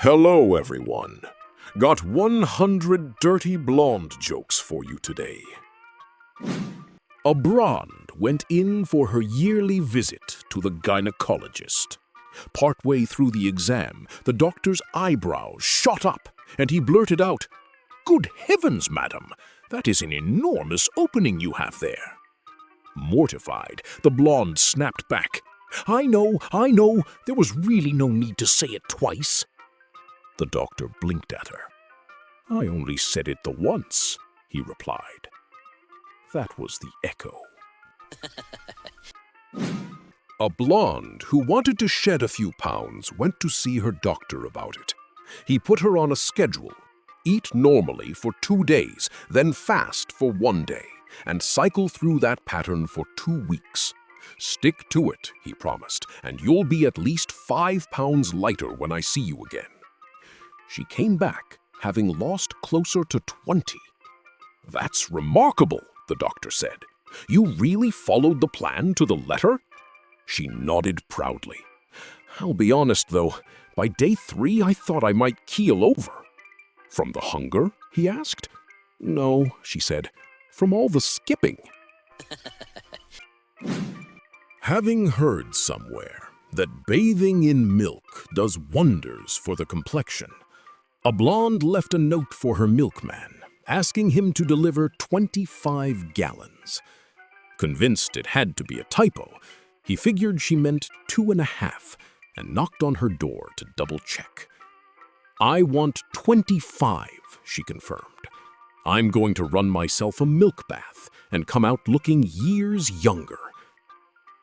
Hello, everyone. Got 100 dirty blonde jokes for you today. A blonde went in for her yearly visit to the gynecologist. Partway through the exam, the doctor's eyebrows shot up, and he blurted out, "Good heavens, madam, that is an enormous opening you have there." Mortified, the blonde snapped back, I know, there was really no need to say it twice." The doctor blinked at her. "I only said it the once," he replied. That was the echo. A blonde who wanted to shed a few pounds went to see her doctor about it. He put her on a schedule. Eat normally for 2 days, then fast for 1 day, and cycle through that pattern for 2 weeks. Stick to it, he promised, and you'll be at least 5 pounds lighter when I see you again. She came back, having lost closer to 20. "That's remarkable," the doctor said. "You really followed the plan to the letter?" She nodded proudly. "I'll be honest, though, by day 3 I thought I might keel over." "From the hunger?" he asked. "No," she said, "from all the skipping." Having heard somewhere that bathing in milk does wonders for the complexion, a blonde left a note for her milkman, asking him to deliver 25 gallons. Convinced it had to be a typo, he figured she meant 2.5 and knocked on her door to double-check. "I want 25, she confirmed. "I'm going to run myself a milk bath and come out looking years younger."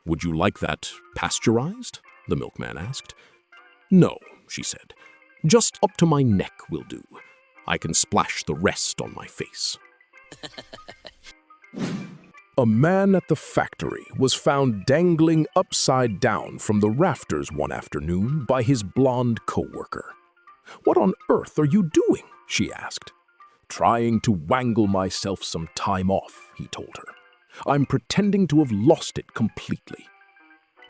"Would you like that pasteurized?" the milkman asked. "No," she said. "Just up to my neck will do. I can splash the rest on my face." A man at the factory was found dangling upside down from the rafters one afternoon by his blonde coworker. "What on earth are you doing?" she asked. "Trying to wangle myself some time off," he told her. "I'm pretending to have lost it completely."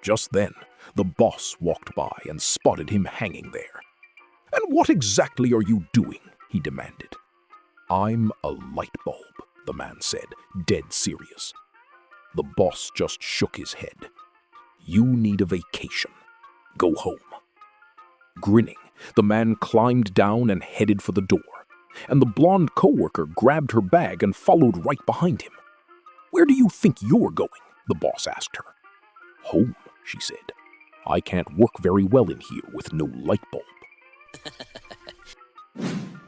Just then, the boss walked by and spotted him hanging there. "And what exactly are you doing?" he demanded. "I'm a light bulb," the man said, dead serious. The boss just shook his head. "You need a vacation. Go home." Grinning, the man climbed down and headed for the door, and the blonde coworker grabbed her bag and followed right behind him. "Where do you think you're going?" the boss asked her. "Home," she said. "I can't work very well in here with no light bulb."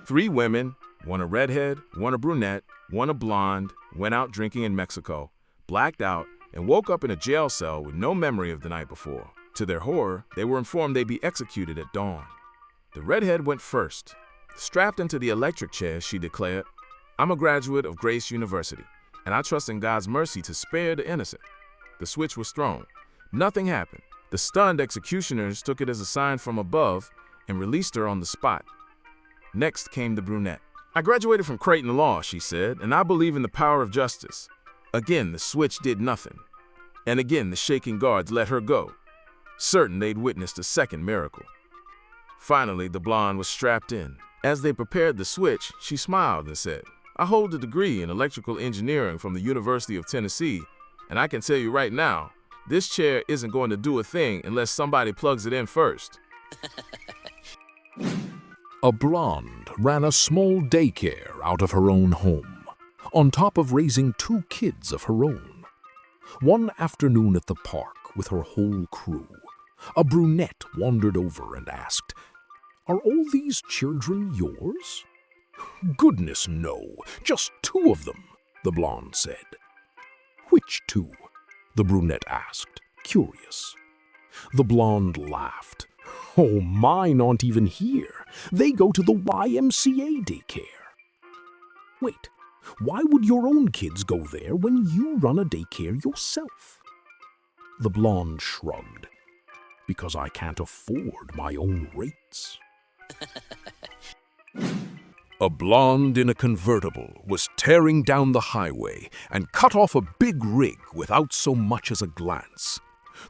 3 women, one a redhead, one a brunette, one a blonde, went out drinking in Mexico, blacked out, and woke up in a jail cell with no memory of the night before. To their horror, they were informed they'd be executed at dawn. The redhead went first. Strapped into the electric chair, she declared, "I'm a graduate of Grace University, and I trust in God's mercy to spare the innocent." The switch was thrown. Nothing happened. The stunned executioners took it as a sign from above and released her on the spot. Next came the brunette. "I graduated from Creighton Law," she said, "and I believe in the power of justice." Again, the switch did nothing. And again, the shaking guards let her go, certain they'd witnessed a second miracle. Finally, the blonde was strapped in. As they prepared the switch, she smiled and said, "I hold a degree in electrical engineering from the University of Tennessee, and I can tell you right now, this chair isn't going to do a thing unless somebody plugs it in first." A blonde ran a small daycare out of her own home, on top of raising 2 kids of her own. One afternoon at the park with her whole crew, a brunette wandered over and asked, "Are all these children yours?" "Goodness, no, just 2 of them," the blonde said. "Which 2?" the brunette asked, curious. The blonde laughed. "Oh, mine aren't even here. They go to the YMCA daycare." "Wait, why would your own kids go there when you run a daycare yourself?" The blonde shrugged. "Because I can't afford my own rates." A blonde in a convertible was tearing down the highway and cut off a big rig without so much as a glance.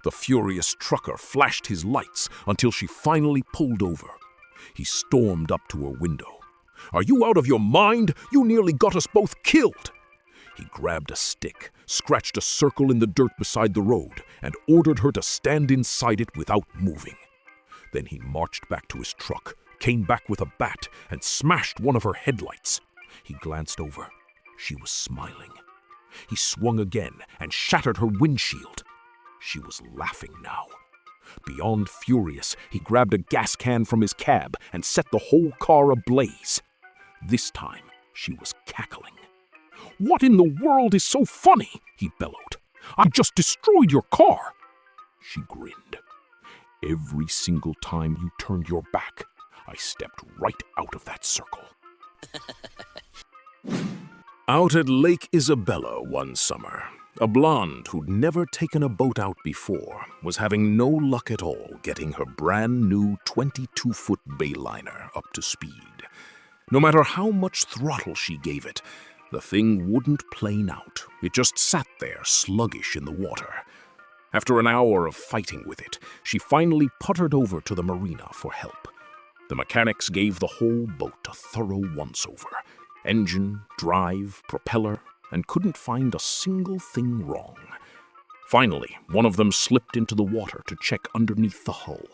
The furious trucker flashed his lights until she finally pulled over. He stormed up to her window. "Are you out of your mind? You nearly got us both killed!" He grabbed a stick, scratched a circle in the dirt beside the road, and ordered her to stand inside it without moving. Then he marched back to his truck, came back with a bat, and smashed one of her headlights. He glanced over. She was smiling. He swung again and shattered her windshield. She was laughing now. Beyond furious, he grabbed a gas can from his cab and set the whole car ablaze. This time, she was cackling. "What in the world is so funny?" he bellowed. "I just destroyed your car." She grinned. "Every single time you turned your back, I stepped right out of that circle." Out at Lake Isabella one summer, a blonde who'd never taken a boat out before was having no luck at all getting her brand new 22-foot bayliner up to speed. No matter how much throttle she gave it, the thing wouldn't plane out. It just sat there sluggish in the water. After an hour of fighting with it, she finally puttered over to the marina for help. The mechanics gave the whole boat a thorough once-over. Engine, drive, propeller, and couldn't find a single thing wrong. Finally, one of them slipped into the water to check underneath the hull,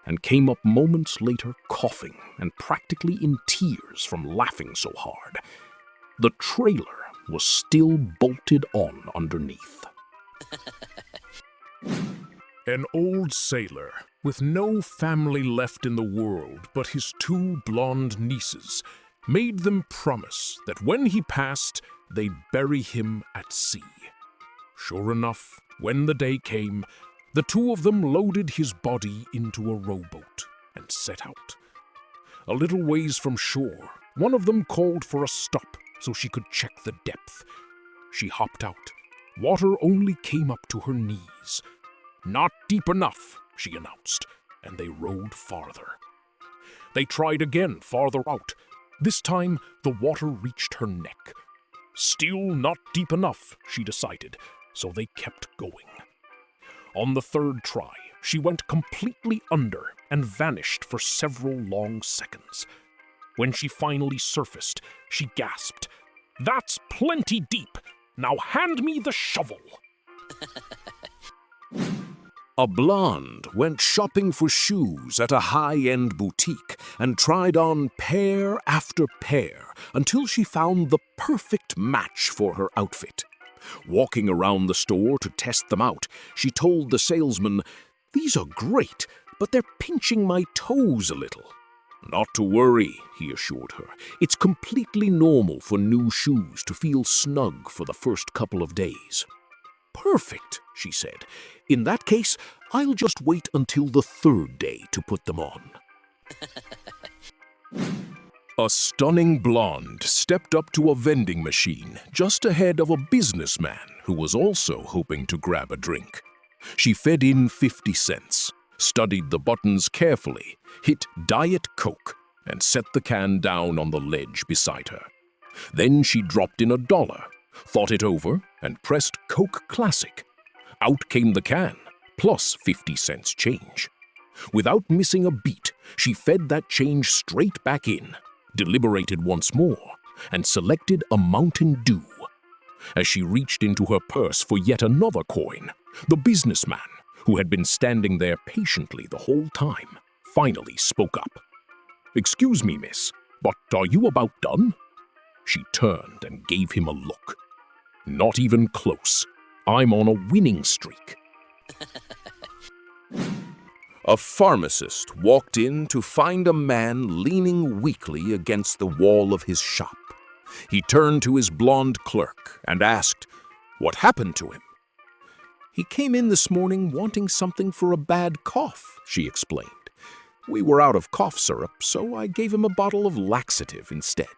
and came up moments later coughing and practically in tears from laughing so hard. The trailer was still bolted on underneath. An old sailor, with no family left in the world but his two blonde nieces, made them promise that when he passed, they'd bury him at sea. Sure enough, when the day came, the two of them loaded his body into a rowboat and set out. A little ways from shore, one of them called for a stop so she could check the depth. She hopped out. Water only came up to her knees. "Not deep enough," she announced, and they rowed farther. They tried again farther out. This time, the water reached her neck. Still not deep enough, she decided, so they kept going. On the third try, she went completely under and vanished for several long seconds. When she finally surfaced, she gasped, "That's plenty deep! Now hand me the shovel!" A blonde went shopping for shoes at a high-end boutique and tried on pair after pair until she found the perfect match for her outfit. Walking around the store to test them out, she told the salesman, "These are great, but they're pinching my toes a little." "Not to worry," he assured her. "It's completely normal for new shoes to feel snug for the first couple of days." "Perfect," she said. "In that case, I'll just wait until the third day to put them on." A stunning blonde stepped up to a vending machine just ahead of a businessman who was also hoping to grab a drink. She fed in 50 cents, studied the buttons carefully, hit Diet Coke, and set the can down on the ledge beside her. Then she dropped in $1, thought it over, and pressed Coke Classic. Out came the can, plus 50 cents change. Without missing a beat, she fed that change straight back in, deliberated once more, and selected a Mountain Dew. As she reached into her purse for yet another coin, the businessman, who had been standing there patiently the whole time, finally spoke up. "Excuse me, miss, but are you about done?" She turned and gave him a look. "Not even close. I'm on a winning streak." A pharmacist walked in to find a man leaning weakly against the wall of his shop. He turned to his blonde clerk and asked, "What happened to him?" "He came in this morning wanting something for a bad cough," she explained. "We were out of cough syrup, so I gave him a bottle of laxative instead."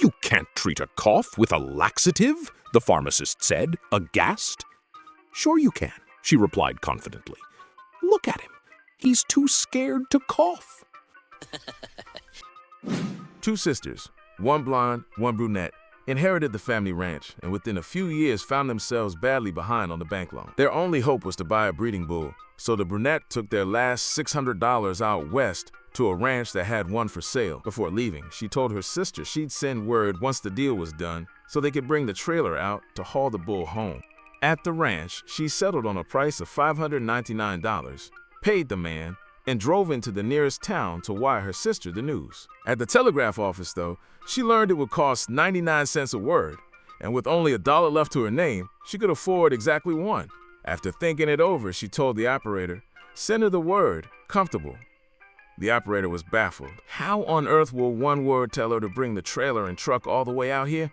"You can't treat a cough with a laxative," the pharmacist said, aghast. "Sure you can," she replied confidently. "Look at him. He's too scared to cough." Two sisters, one blonde, one brunette, inherited the family ranch and within a few years found themselves badly behind on the bank loan. Their only hope was to buy a breeding bull, so the brunette took their last $600 out west to a ranch that had one for sale. Before leaving, she told her sister she'd send word once the deal was done so they could bring the trailer out to haul the bull home. At the ranch, she settled on a price of $599, paid the man, and drove into the nearest town to wire her sister the news. At the telegraph office, though, she learned it would cost 99 cents a word, and with only $1 left to her name, she could afford exactly one. After thinking it over, she told the operator, "Send her the word, comfortable." The operator was baffled. How on earth will one word tell her to bring the trailer and truck all the way out here?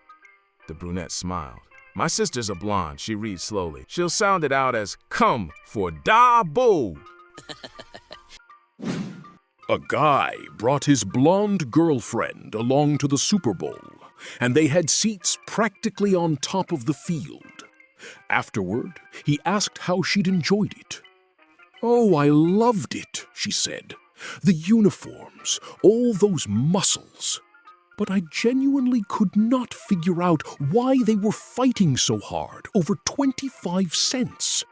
The brunette smiled. "My sister's a blonde," she read slowly. "She'll sound it out as come for da boo." A guy brought his blonde girlfriend along to the Super Bowl, and they had seats practically on top of the field. Afterward, he asked how she'd enjoyed it. "Oh, I loved it," she said. "The uniforms, all those muscles. But I genuinely could not figure out why they were fighting so hard over 25 cents.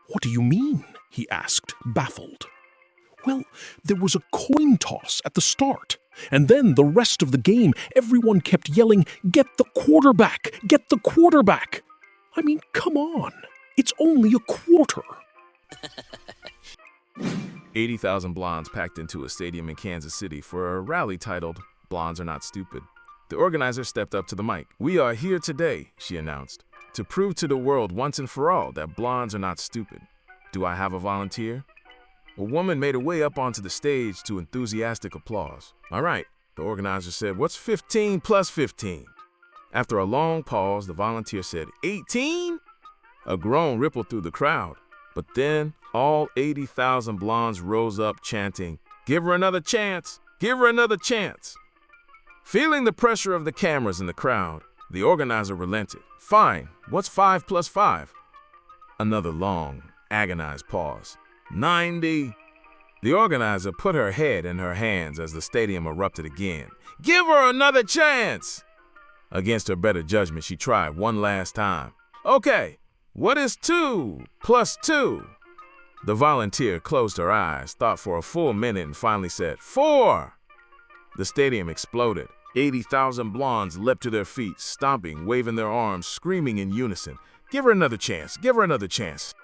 "What do you mean?" he asked, baffled. "Well, there was a coin toss at the start, and then the rest of the game, everyone kept yelling, 'Get the quarterback! Get the quarterback!' I mean, come on, it's only a quarter." 80,000 blondes packed into a stadium in Kansas City for a rally titled "Blondes Are Not Stupid." The organizer stepped up to the mic. "We are here today," she announced, "to prove to the world once and for all that blondes are not stupid. Do I have a volunteer?" A woman made her way up onto the stage to enthusiastic applause. "All right," the organizer said, "what's 15 plus 15? After a long pause, the volunteer said, 18? A groan rippled through the crowd. But then all 80,000 blondes rose up chanting, "Give her another chance! Give her another chance!" Feeling the pressure of the cameras in the crowd, the organizer relented. "Fine, what's 5 plus 5? Another long, agonized pause. 90. The organizer put her head in her hands as the stadium erupted again. "Give her another chance!" Against her better judgment, she tried one last time. "Okay, what is 2 plus 2? The volunteer closed her eyes, thought for a full minute, and finally said, 4. The stadium exploded. 80,000 blondes leapt to their feet, stomping, waving their arms, screaming in unison, "Give her another chance! Give her another chance!"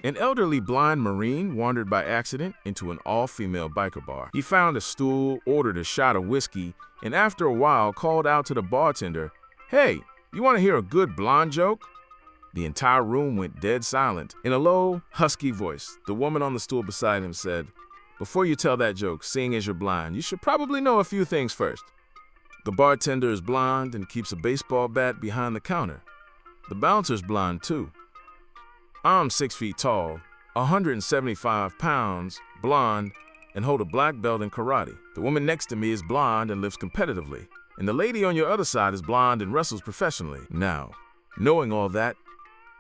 An elderly blind Marine wandered by accident into an all-female biker bar. He found a stool, ordered a shot of whiskey, and after a while called out to the bartender, "Hey, you want to hear a good blonde joke?" The entire room went dead silent. In a low, husky voice, the woman on the stool beside him said, "Before you tell that joke, seeing as you're blind, you should probably know a few things first. The bartender is blonde and keeps a baseball bat behind the counter. The bouncer's blonde too. I'm 6 feet tall, 175 pounds, blonde, and hold a black belt in karate. The woman next to me is blonde and lives competitively. And the lady on your other side is blonde and wrestles professionally. Now, knowing all that,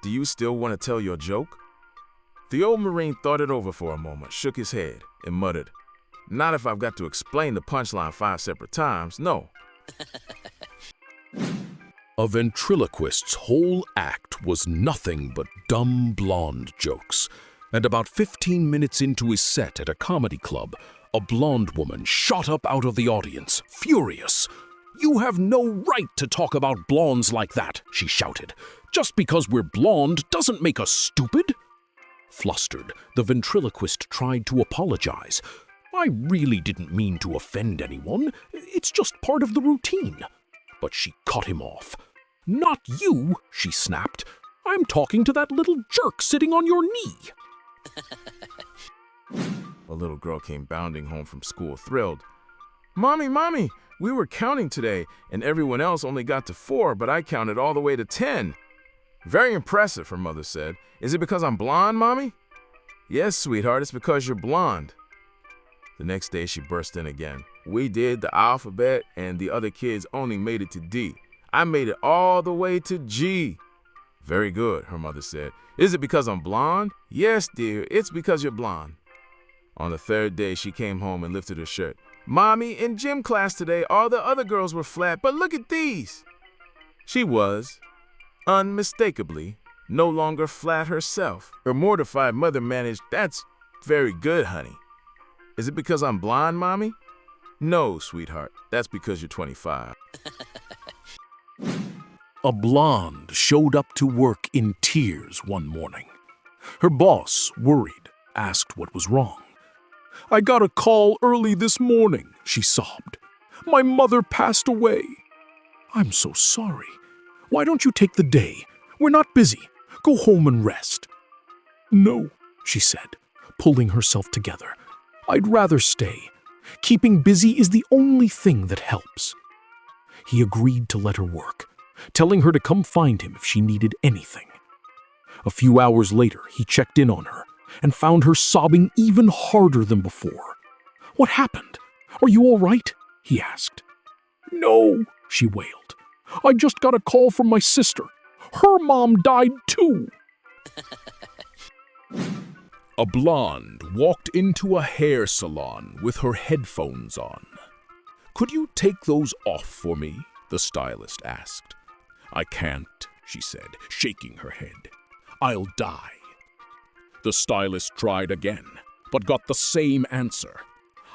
do you still want to tell your joke?" The old Marine thought it over for a moment, shook his head, and muttered, "Not if I've got to explain the punchline 5 separate times, no." A ventriloquist's whole act was nothing but dumb blonde jokes, and about 15 minutes into his set at a comedy club, a blonde woman shot up out of the audience, furious. "You have no right to talk about blondes like that," she shouted. "Just because we're blonde doesn't make us stupid." Flustered, the ventriloquist tried to apologize. "I really didn't mean to offend anyone. It's just part of the routine." But she cut him off. "Not you," she snapped. "I'm talking to that little jerk sitting on your knee." A little girl came bounding home from school, thrilled. "Mommy, Mommy, we were counting today, and everyone else only got to 4, but I counted all the way to 10. "Very impressive," her mother said. "Is it because I'm blonde, Mommy?" "Yes, sweetheart, it's because you're blonde." The next day, she burst in again. "We did the alphabet, and the other kids only made it to D. I made it all the way to G." "Very good," her mother said. "Is it because I'm blonde?" "Yes, dear, it's because you're blonde." On the 3rd day, she came home and lifted her shirt. "Mommy, in gym class today, all the other girls were flat, but look at these." She was, unmistakably, no longer flat herself. Her mortified mother managed, "That's very good, honey. Is it because I'm blonde, Mommy? No, sweetheart. That's because you're 25. A blonde showed up to work in tears one morning. Her boss, worried, asked what was wrong. "I got a call early this morning," she sobbed. "My mother passed away." "I'm so sorry. Why don't you take the day? We're not busy. Go home and rest." "No," she said, pulling herself together. "I'd rather stay. Keeping busy is the only thing that helps." He agreed to let her work, telling her to come find him if she needed anything. A few hours later, he checked in on her and found her sobbing even harder than before. "What happened? Are you all right?" he asked. "No," she wailed. "I just got a call from my sister. Her mom died too." A blonde walked into a hair salon with her headphones on. "Could you take those off for me?" the stylist asked. "I can't," she said, shaking her head. "I'll die." The stylist tried again, but got the same answer.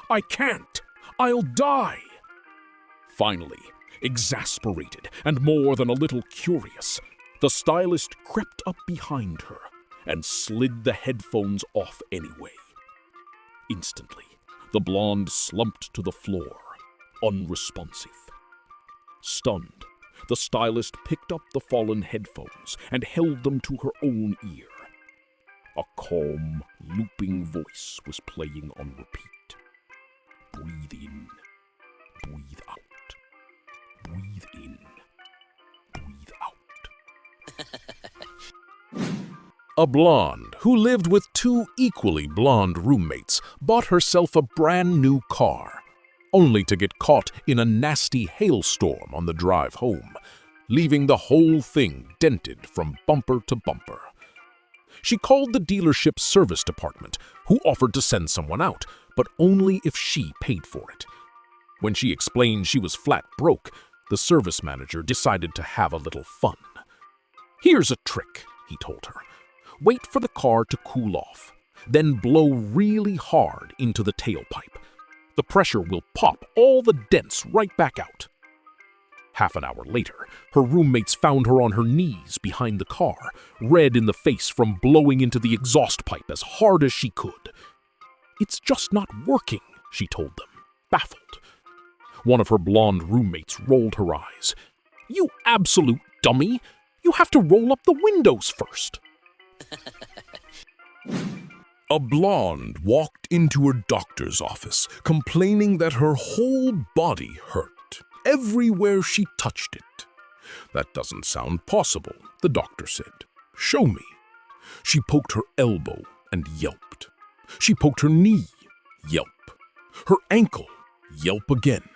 "I can't. I'll die." Finally, exasperated and more than a little curious, the stylist crept up behind her and slid the headphones off anyway. Instantly, the blonde slumped to the floor, unresponsive. Stunned, the stylist picked up the fallen headphones and held them to her own ear. A calm, looping voice was playing on repeat. "Breathe in, breathe out. Breathe in, breathe out." A blonde who lived with two equally blonde roommates bought herself a brand new car, only to get caught in a nasty hailstorm on the drive home, leaving the whole thing dented from bumper to bumper. She called the dealership's service department, who offered to send someone out, but only if she paid for it. When she explained she was flat broke, the service manager decided to have a little fun. "Here's a trick," he told her. "Wait for the car to cool off, then blow really hard into the tailpipe. The pressure will pop all the dents right back out." Half an hour later, her roommates found her on her knees behind the car, red in the face from blowing into the exhaust pipe as hard as she could. "It's just not working," she told them, baffled. One of her blonde roommates rolled her eyes. "You absolute dummy! You have to roll up the windows first." A blonde walked into her doctor's office, complaining that her whole body hurt, everywhere she touched it. "That doesn't sound possible," the doctor said. "Show me." She poked her elbow and yelped. She poked her knee, yelp. Her ankle, yelp again.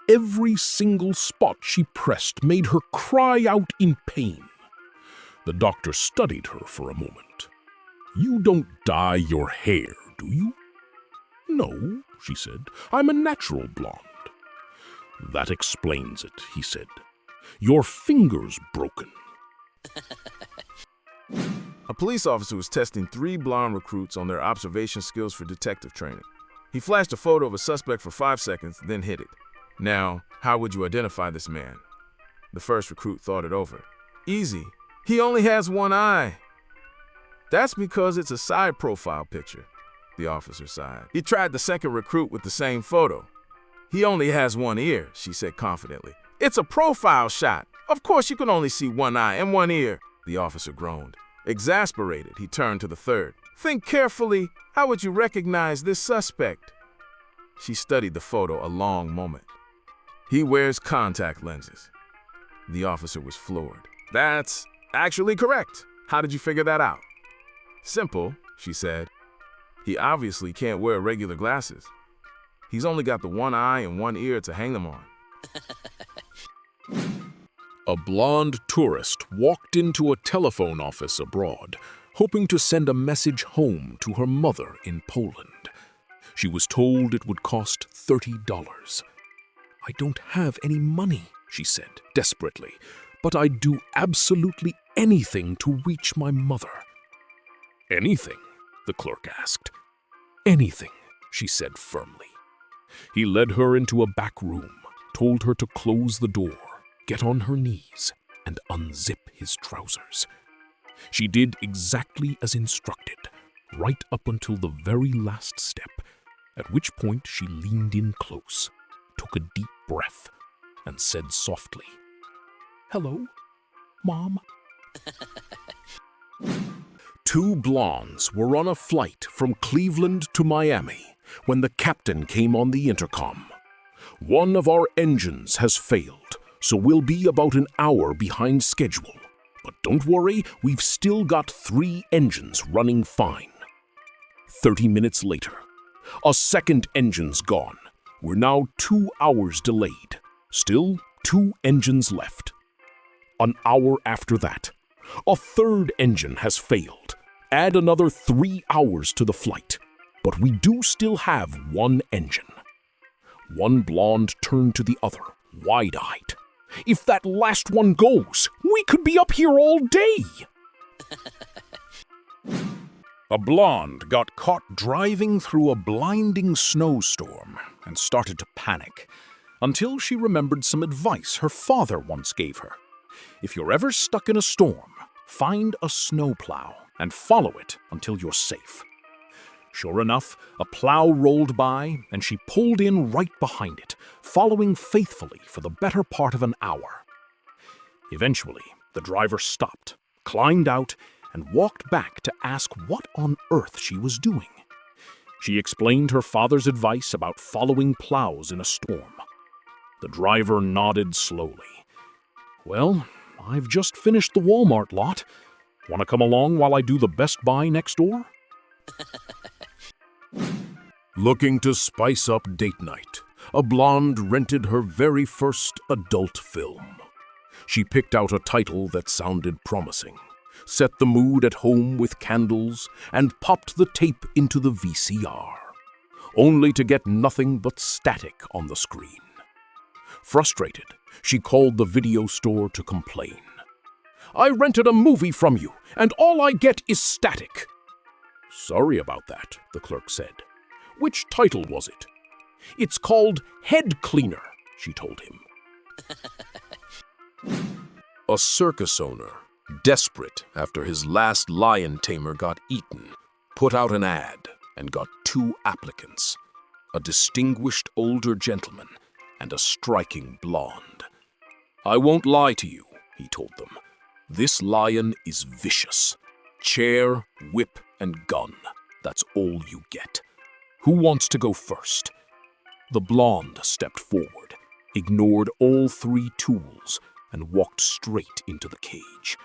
Every single spot she pressed made her cry out in pain. The doctor studied her for a moment. "You don't dye your hair, do you?" "No," she said. "I'm a natural blonde." "That explains it," he said. "Your finger's broken." A police officer was testing 3 blonde recruits on their observation skills for detective training. He flashed a photo of a suspect for 5 seconds, then hid it. "Now, how would you identify this man?" The first recruit thought it over. "Easy. He only has one eye." "That's because it's a side profile picture," the officer sighed. He tried the second recruit with the same photo. "He only has one ear," she said confidently. "It's a profile shot. Of course you can only see one eye and one ear," the officer groaned. Exasperated, he turned to the third. "Think carefully. How would you recognize this suspect?" She studied the photo a long moment. "He wears contact lenses." The officer was floored. "That's actually correct. How did you figure that out?" "Simple," she said. "He obviously can't wear regular glasses. He's only got the one eye and one ear to hang them on." A blonde tourist walked into a telephone office abroad, hoping to send a message home to her mother in Poland. She was told it would cost $30. "I don't have any money," she said desperately, "but I'd do absolutely anything to reach my mother." "Anything?" the clerk asked. "Anything," she said firmly. He led her into a back room, told her to close the door, get on her knees, and unzip his trousers. She did exactly as instructed, right up until the very last step, at which point she leaned in close, took a deep breath, and said softly, "Hello, Mom." Two blondes were on a flight from Cleveland to Miami when the captain came on the intercom. "One of our engines has failed, so we'll be about an hour behind schedule. But don't worry, we've still got 3 engines running fine." 30 minutes later, a second engine's gone. We're now 2 hours delayed. Still 2 engines left. An hour after that, a third engine has failed. Add another 3 hours to the flight. But we do still have 1 engine. One blonde turned to the other, wide-eyed. "If that last one goes, we could be up here all day." A blonde got caught driving through a blinding snowstorm and started to panic until she remembered some advice her father once gave her. If you're ever stuck in a storm, find a snowplow and follow it until you're safe. Sure enough, a plow rolled by and she pulled in right behind it, following faithfully for the better part of an hour. Eventually, the driver stopped, climbed out, and walked back to ask what on earth she was doing. She explained her father's advice about following plows in a storm. The driver nodded slowly. "Well, I've just finished the Walmart lot. Want to come along while I do the Best Buy next door?" Looking to spice up date night, a blonde rented her very first adult film. She picked out a title that sounded promising, set the mood at home with candles, and popped the tape into the VCR, only to get nothing but static on the screen. Frustrated, she called the video store to complain. "I rented a movie from you, and all I get is static." "Sorry about that," the clerk said. "Which title was it?" "It's called Head Cleaner," she told him. A circus owner, desperate after his last lion tamer got eaten, put out an ad and got 2 applicants, a distinguished older gentleman and a striking blonde. "I won't lie to you," he told them. "This lion is vicious. Chair, whip, and gun. That's all you get. Who wants to go first?" The blonde stepped forward, ignored all 3 tools, and walked straight into the cage.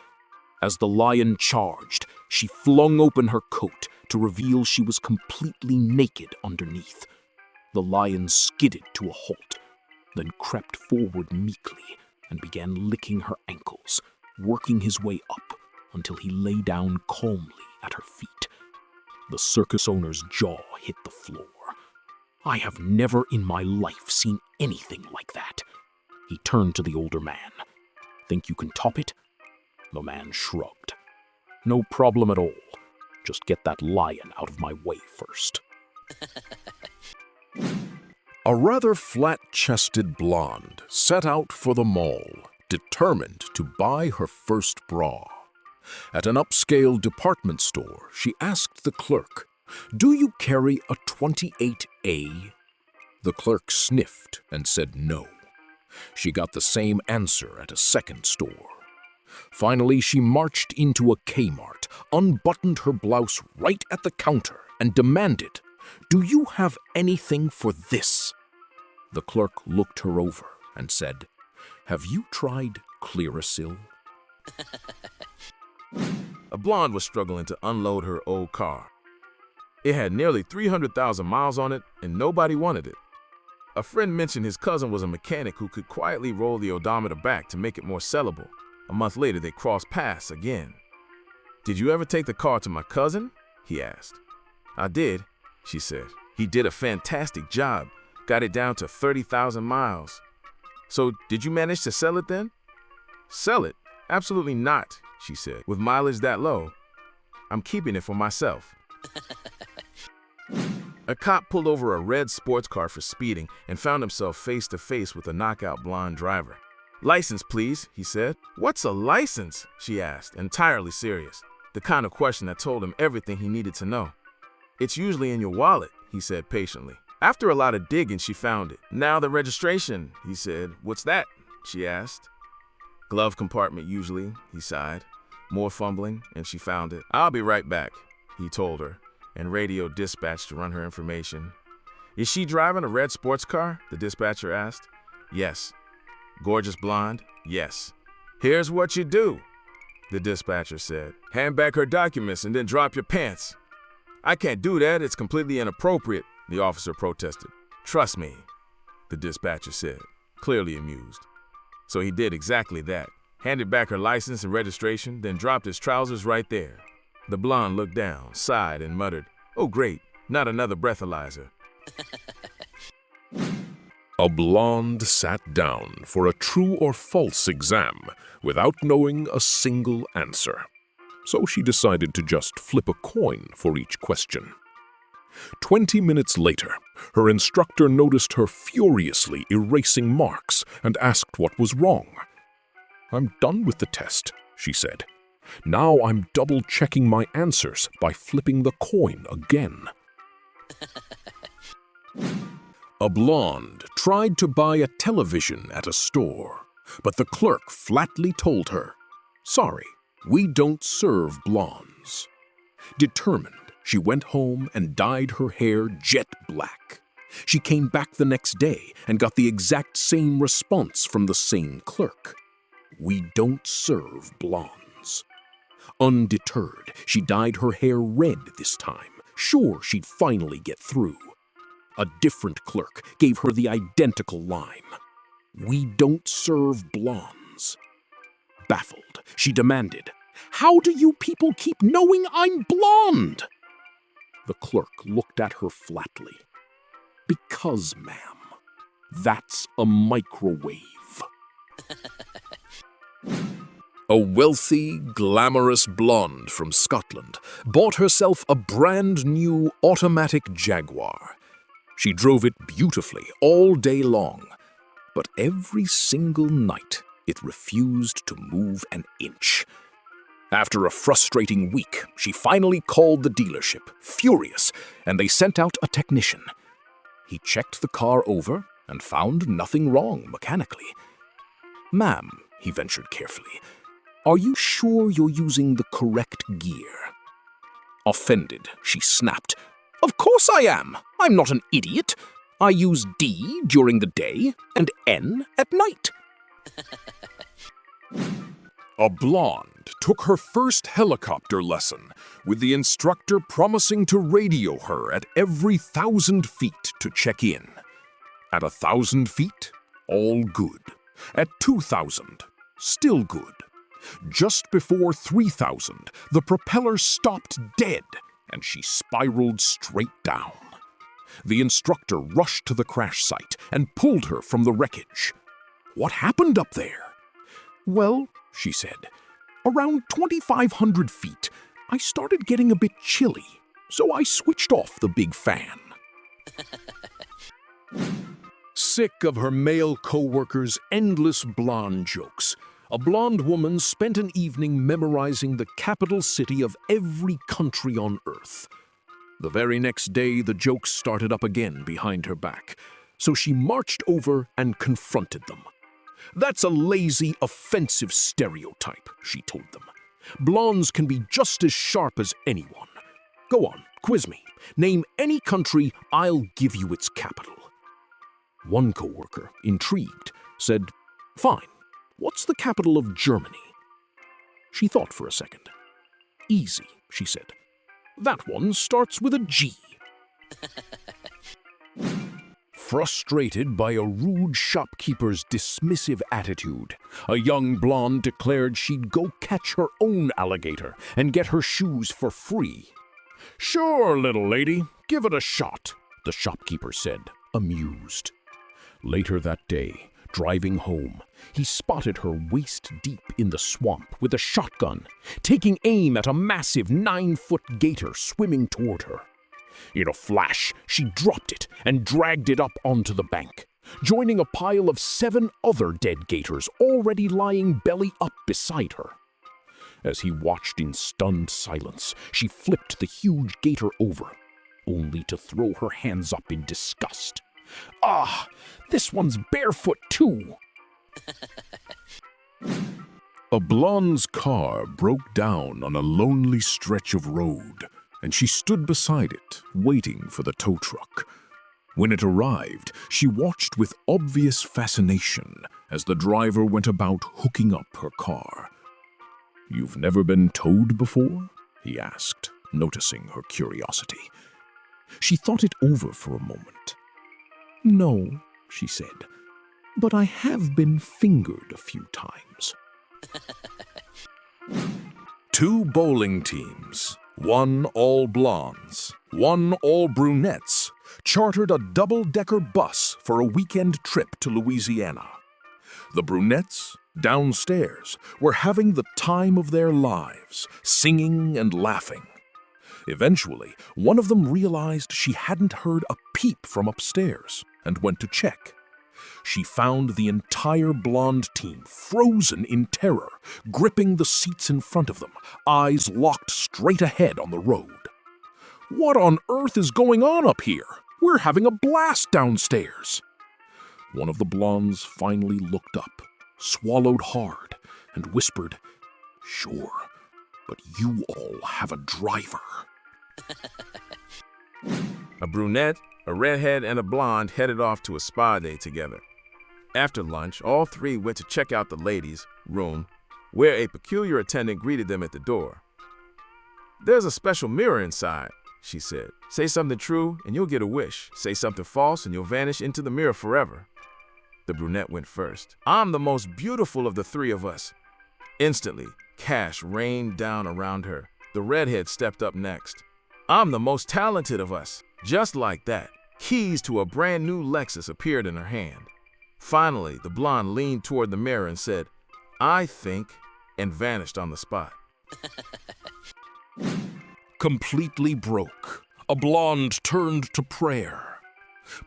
As the lion charged, she flung open her coat to reveal she was completely naked underneath. The lion skidded to a halt, then crept forward meekly and began licking her ankles, working his way up until he lay down calmly at her feet. The circus owner's jaw hit the floor. "I have never in my life seen anything like that." He turned to the older man. "Think you can top it?" The man shrugged. "No problem at all. Just get that lion out of my way first." A rather flat-chested blonde set out for the mall, determined to buy her first bra. At an upscale department store, she asked the clerk, "Do you carry a 28A?" The clerk sniffed and said no. She got the same answer at a second store. Finally, she marched into a Kmart, unbuttoned her blouse right at the counter, and demanded, "Do you have anything for this?" The clerk looked her over and said, "Have you tried Clearasil?" A blonde was struggling to unload her old car. It had nearly 300,000 miles on it, and nobody wanted it. A friend mentioned his cousin was a mechanic who could quietly roll the odometer back to make it more sellable. A month later, they crossed paths again. "Did you ever take the car to my cousin?" he asked. "I did," she said. "He did a fantastic job, got it down to 30,000 miles. So did you manage to sell it then?" "Sell it? Absolutely not," she said. "With mileage that low, I'm keeping it for myself." A cop pulled over a red sports car for speeding and found himself face to face with a knockout blonde driver. "License, please," he said. "What's a license?" she asked, entirely serious. The kind of question that told him everything he needed to know. "It's usually in your wallet," he said patiently. After a lot of digging, she found it. "Now the registration," he said. "What's that?" she asked. "Glove compartment usually," he sighed. More fumbling, and she found it. "I'll be right back," he told her, and radioed dispatch to run her information. "Is she driving a red sports car?" the dispatcher asked. "Yes." "Gorgeous blonde?" "Yes." "Here's what you do," the dispatcher said. "Hand back her documents and then drop your pants." "I can't do that. It's completely inappropriate," the officer protested. "Trust me," the dispatcher said, clearly amused. So he did exactly that. Handed back her license and registration, then dropped his trousers right there. The blonde looked down, sighed, and muttered, "Oh great, not another breathalyzer." A blonde sat down for a true or false exam without knowing a single answer. So she decided to just flip a coin for each question. 20 minutes later, her instructor noticed her furiously erasing marks and asked what was wrong. "I'm done with the test," she said. "Now I'm double-checking my answers by flipping the coin again." A blonde tried to buy a television at a store, but the clerk flatly told her, "Sorry, we don't serve blondes." Determined, she went home and dyed her hair jet black. She came back the next day and got the exact same response from the same clerk. "We don't serve blondes." Undeterred, she dyed her hair red this time, sure she'd finally get through. A different clerk gave her the identical line. "We don't serve blondes." Baffled, she demanded, "How do you people keep knowing I'm blonde?" The clerk looked at her flatly. "Because, ma'am, that's a microwave." A wealthy, glamorous blonde from Scotland bought herself a brand new automatic Jaguar. She drove it beautifully all day long, but every single night it refused to move an inch. After a frustrating week, she finally called the dealership, furious, and they sent out a technician. He checked the car over and found nothing wrong mechanically. "Ma'am," he ventured carefully, "are you sure you're using the correct gear?" Offended, she snapped, "Of course I am. I'm not an idiot. I use D during the day and N at night." A blonde took her first helicopter lesson, with the instructor promising to radio her at every 1,000 feet to check in. At 1,000 feet, all good. At 2,000, still good. Just before 3,000, the propeller stopped dead, and she spiraled straight down. The instructor rushed to the crash site and pulled her from the wreckage. "What happened up there?" "Well," she said, "around 2,500 feet, I started getting a bit chilly, so I switched off the big fan." Sick of her male co-workers' endless blonde jokes, a blonde woman spent an evening memorizing the capital city of every country on Earth. The very next day, the jokes started up again behind her back, so she marched over and confronted them. "That's a lazy, offensive stereotype," she told them. "Blondes can be just as sharp as anyone. Go on, quiz me. Name any country, I'll give you its capital." One coworker, intrigued, said, "Fine. What's the capital of Germany?" She thought for a second. "Easy," she said. "That one starts with a G." Frustrated by a rude shopkeeper's dismissive attitude, a young blonde declared she'd go catch her own alligator and get her shoes for free. "Sure, little lady, give it a shot," the shopkeeper said, amused. Later that day, driving home, he spotted her waist-deep in the swamp with a shotgun, taking aim at a massive 9-foot gator swimming toward her. In a flash, she dropped it and dragged it up onto the bank, joining a pile of 7 other dead gators already lying belly up beside her. As he watched in stunned silence, she flipped the huge gator over, only to throw her hands up in disgust. Ah, this one's barefoot too! A blonde's car broke down on a lonely stretch of road, and she stood beside it, waiting for the tow truck. When it arrived, she watched with obvious fascination as the driver went about hooking up her car. "You've never been towed before?" he asked, noticing her curiosity. She thought it over for a moment. "No," she said, "but I have been fingered a few times." 2 bowling teams, 1 all blondes, 1 all brunettes, chartered a double-decker bus for a weekend trip to Louisiana. The brunettes, downstairs, were having the time of their lives, singing and laughing. Eventually, one of them realized she hadn't heard a peep from upstairs and went to check. She found the entire blonde team frozen in terror, gripping the seats in front of them, eyes locked straight ahead on the road. "What on earth is going on up here? We're having a blast downstairs." One of the blondes finally looked up, swallowed hard, and whispered, "Sure, but you all have a driver." A brunette, a redhead, and a blonde headed off to a spa day together. After lunch, all 3 went to check out the ladies' room, where a peculiar attendant greeted them at the door. "There's a special mirror inside," she said. "Say something true and you'll get a wish. Say something false and you'll vanish into the mirror forever." The brunette went first. "I'm the most beautiful of the 3 of us." Instantly, cash rained down around her. The redhead stepped up next. "I'm the most talented of us." Just like that, keys to a brand new Lexus appeared in her hand. Finally, the blonde leaned toward the mirror and said, "I think," and vanished on the spot. Completely broke, a blonde turned to prayer.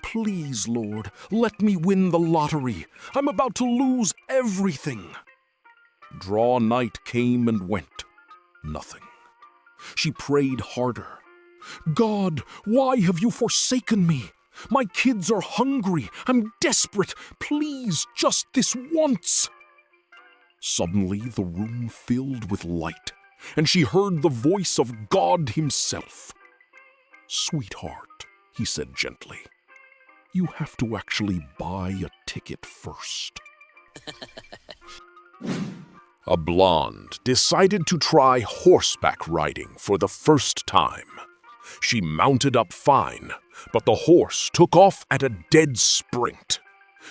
"Please, Lord, let me win the lottery. I'm about to lose everything." Draw night came and went. Nothing. She prayed harder. "God, why have you forsaken me? My kids are hungry. I'm desperate. Please, just this once." Suddenly, the room filled with light, and she heard the voice of God himself. "Sweetheart," he said gently, "you have to actually buy a ticket first." A blonde decided to try horseback riding for the first time. She mounted up fine, but the horse took off at a dead sprint.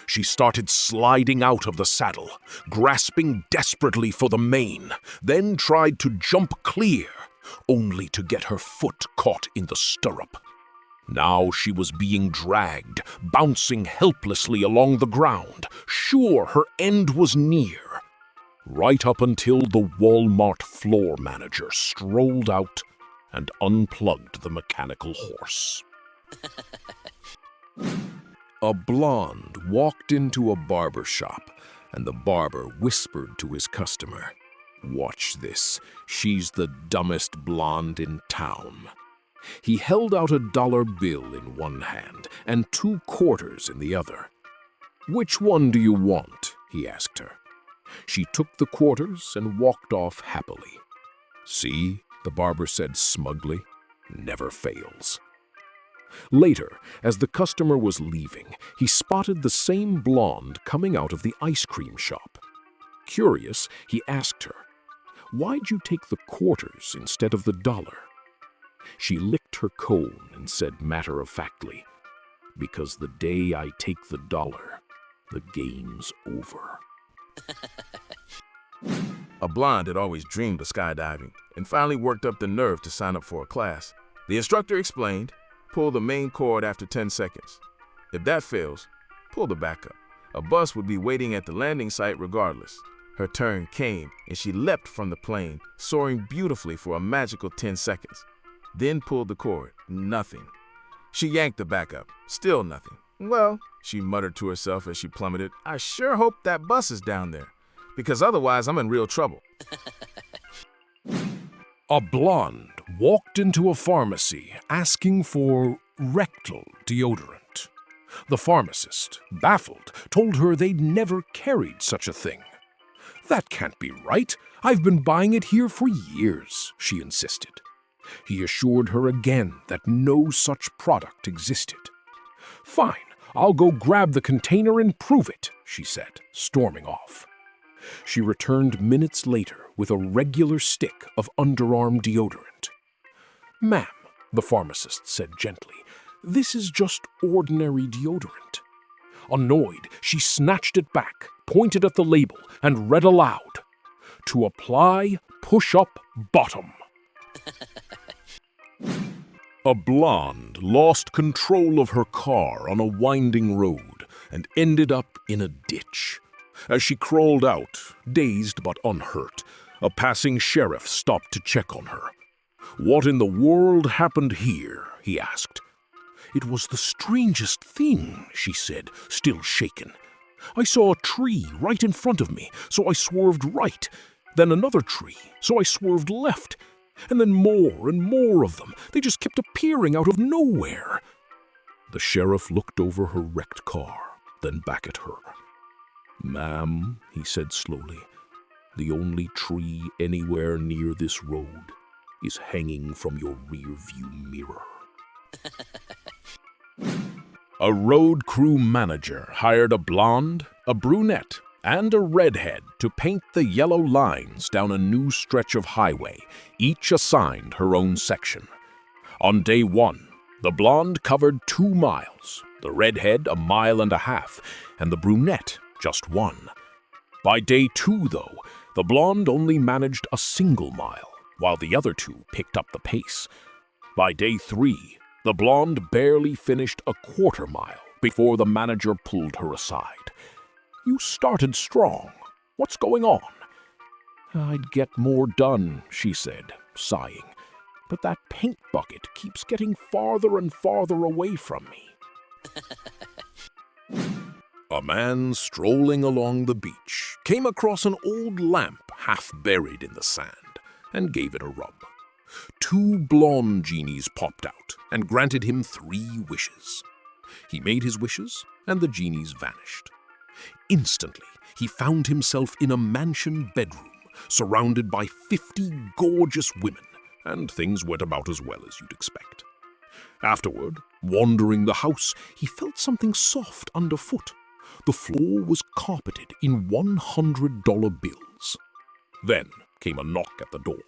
She started sliding out of the saddle, grasping desperately for the mane, then tried to jump clear, only to get her foot caught in the stirrup. Now she was being dragged, bouncing helplessly along the ground, sure her end was near, right up until the Walmart floor manager strolled out and unplugged the mechanical horse. A blonde walked into a barber shop, and the barber whispered to his customer, "Watch this, she's the dumbest blonde in town." He held out a dollar bill in one hand and 2 quarters in the other. "Which one do you want?" he asked her. She took the quarters and walked off happily. "See," the barber said smugly, "never fails." Later, as the customer was leaving, he spotted the same blonde coming out of the ice cream shop. Curious, he asked her, "Why'd you take the quarters instead of the dollar?" She licked her cone and said matter-of-factly, "Because the day I take the dollar, the game's over." A blonde had always dreamed of skydiving and finally worked up the nerve to sign up for a class. The instructor explained, "Pull the main cord after 10 seconds. If that fails, pull the backup. A bus would be waiting at the landing site regardless." Her turn came, and she leapt from the plane, soaring beautifully for a magical 10 seconds. then pulled the cord. Nothing. She yanked the back up. Still nothing. Well, she muttered to herself as she plummeted, I sure hope that bus is down there, because otherwise I'm in real trouble. A blonde walked into a pharmacy asking for rectal deodorant. The pharmacist, baffled, told her they'd never carried such a thing. That can't be right. I've been buying it here for years, she insisted. He assured her again that no such product existed. Fine, I'll go grab the container and prove it, she said, storming off. She returned minutes later with a regular stick of underarm deodorant. Ma'am, the pharmacist said gently, this is just ordinary deodorant. Annoyed, she snatched it back, pointed at the label, and read aloud, to apply, push up, bottom. A blonde lost control of her car on a winding road and ended up in a ditch. As she crawled out, dazed but unhurt, a passing sheriff stopped to check on her. What in the world happened here? He asked. It was the strangest thing, she said, still shaken. I saw a tree right in front of me, so I swerved right. Then another tree, so I swerved left. And then more and more of them. They just kept appearing out of nowhere. The sheriff looked over her wrecked car, then back at her. Ma'am, he said slowly, the only tree anywhere near this road is hanging from your rear-view mirror. A road crew manager hired a blonde, a brunette, and a redhead to paint the yellow lines down a new stretch of highway, each assigned her own section. On day 1, the blonde covered 2 miles, the redhead 1.5 miles, and the brunette just 1. By day 2, though, the blonde only managed a single mile, while the other 2 picked up the pace. By day 3, the blonde barely finished a 1/4 mile before the manager pulled her aside. You started strong. What's going on? I'd get more done, she said, sighing. But that paint bucket keeps getting farther and farther away from me. A man strolling along the beach came across an old lamp half buried in the sand and gave it a rub. 2 blonde genies popped out and granted him 3 wishes. He made his wishes, and the genies vanished. Instantly, he found himself in a mansion bedroom, surrounded by 50 gorgeous women, and things went about as well as you'd expect. Afterward, wandering the house, he felt something soft underfoot. The floor was carpeted in $100 bills. Then came a knock at the door.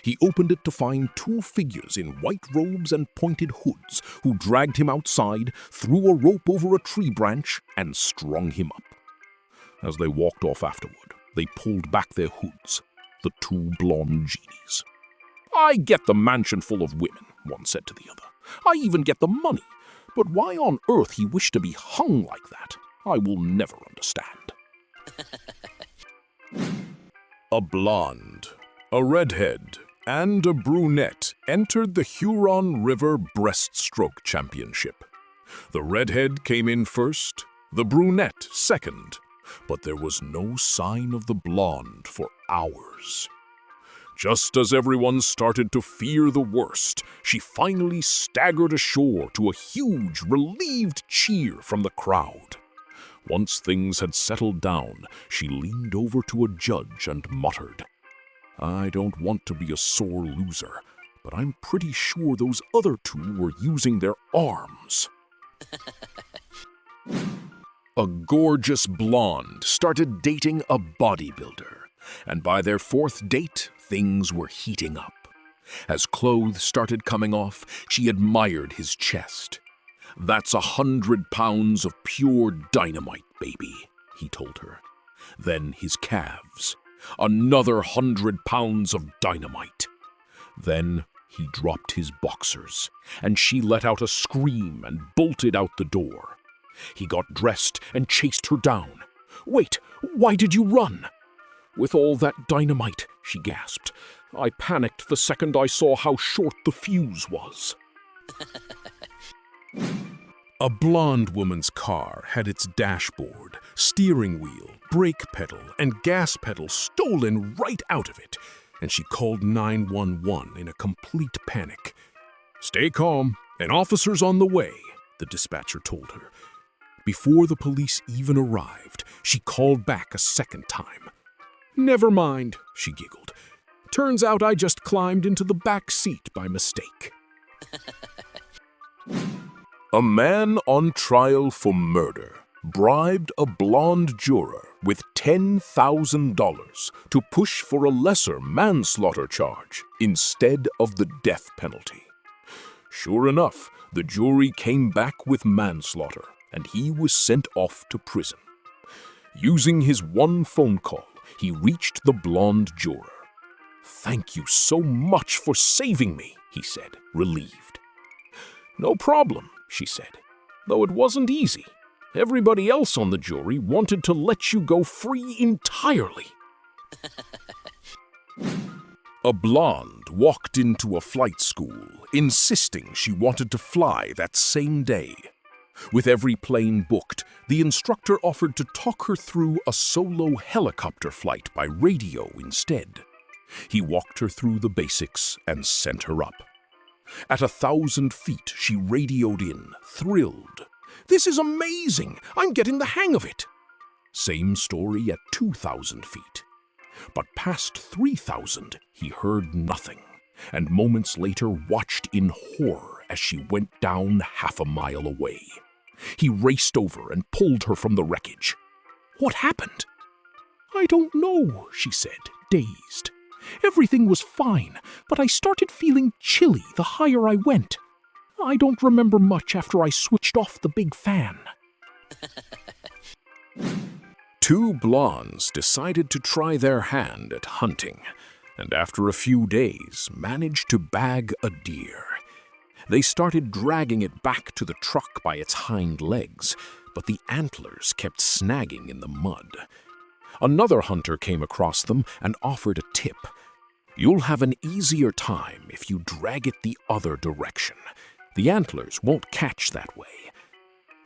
He opened it to find 2 figures in white robes and pointed hoods who dragged him outside, threw a rope over a tree branch, and strung him up. As they walked off afterward, they pulled back their hoods, the 2 blonde genies. I get the mansion full of women, one said to the other. I even get the money. But why on earth he wished to be hung like that, I will never understand. A blonde, a redhead, and a brunette entered the Huron River Breaststroke Championship. The redhead came in first, the brunette second, but there was no sign of the blonde for hours. Just as everyone started to fear the worst, she finally staggered ashore to a huge, relieved cheer from the crowd. Once things had settled down, she leaned over to a judge and muttered, I don't want to be a sore loser, but I'm pretty sure those other 2 were using their arms. A gorgeous blonde started dating a bodybuilder, and by their 4th date, things were heating up. As clothes started coming off, she admired his chest. That's 100 pounds of pure dynamite, baby, he told her. Then his calves. Another 100 pounds of dynamite. Then he dropped his boxers, and she let out a scream and bolted out the door. He got dressed and chased her down. Wait, why did you run? With all that dynamite, she gasped, I panicked the second I saw how short the fuse was. A blonde woman's car had its dashboard, steering wheel, brake pedal, and gas pedal stolen right out of it, and she called 911 in a complete panic. "Stay calm, an officer's on the way," the dispatcher told her. Before the police even arrived, she called back a second time. "Never mind," she giggled. "Turns out I just climbed into the back seat by mistake." A man on trial for murder bribed a blonde juror with $10,000 to push for a lesser manslaughter charge instead of the death penalty. Sure enough, the jury came back with manslaughter, and he was sent off to prison. Using his one phone call, he reached the blonde juror. "Thank you so much for saving me," he said, relieved. "No problem," she said, "though it wasn't easy. Everybody else on the jury wanted to let you go free entirely." A blonde walked into a flight school, insisting she wanted to fly that same day. With every plane booked, the instructor offered to talk her through a solo helicopter flight by radio instead. He walked her through the basics and sent her up. At 1,000 feet, she radioed in, thrilled. "This is amazing! I'm getting the hang of it!" Same story at 2,000 feet. But past 3,000, he heard nothing, and moments later watched in horror as she went down half a mile away. He raced over and pulled her from the wreckage. "What happened?" "I don't know," she said, dazed. "Everything was fine, but I started feeling chilly the higher I went. I don't remember much after I switched off the big fan." Two blondes decided to try their hand at hunting, and after a few days managed to bag a deer. They started dragging it back to the truck by its hind legs, but the antlers kept snagging in the mud. Another hunter came across them and offered a tip. "You'll have an easier time if you drag it the other direction. The antlers won't catch that way."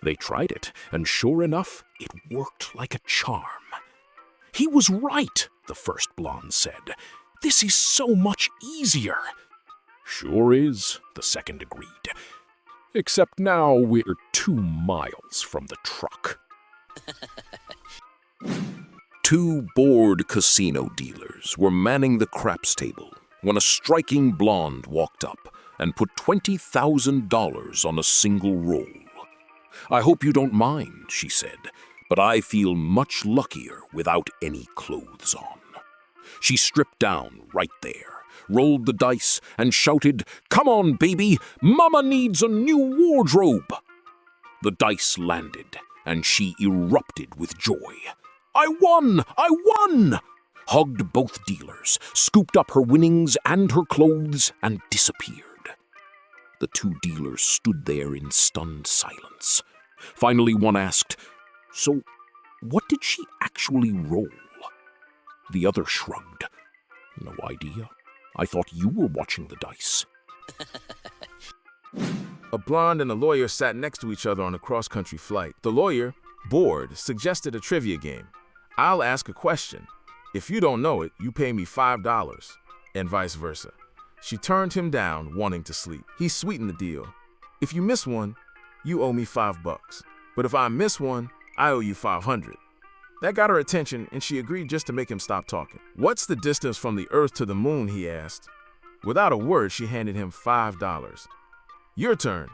They tried it, and sure enough, it worked like a charm. "He was right," the first blonde said. "This is so much easier." "Sure is," the second agreed. "Except now we're 2 miles from the truck." Two bored casino dealers were manning the craps table when a striking blonde walked up and put $20,000 on a single roll. "I hope you don't mind," she said, "but I feel much luckier without any clothes on." She stripped down right there, rolled the dice, and shouted, "Come on, baby! Mama needs a new wardrobe!" The dice landed, and she erupted with joy. "I won! I won!" Hugged both dealers, scooped up her winnings and her clothes, and disappeared. The two dealers stood there in stunned silence. Finally, one asked, "So, what did she actually roll?" The other shrugged. "No idea. I thought you were watching the dice." A blonde and a lawyer sat next to each other on a cross-country flight. The lawyer, bored, suggested a trivia game. "I'll ask a question. If you don't know it, you pay me $5, and vice versa." She turned him down, wanting to sleep. He sweetened the deal. "If you miss one, you owe me $5. But if I miss one, I owe you $500. That got her attention, and she agreed just to make him stop talking. "What's the distance from the Earth to the Moon?" he asked. Without a word, she handed him $5. "Your turn,"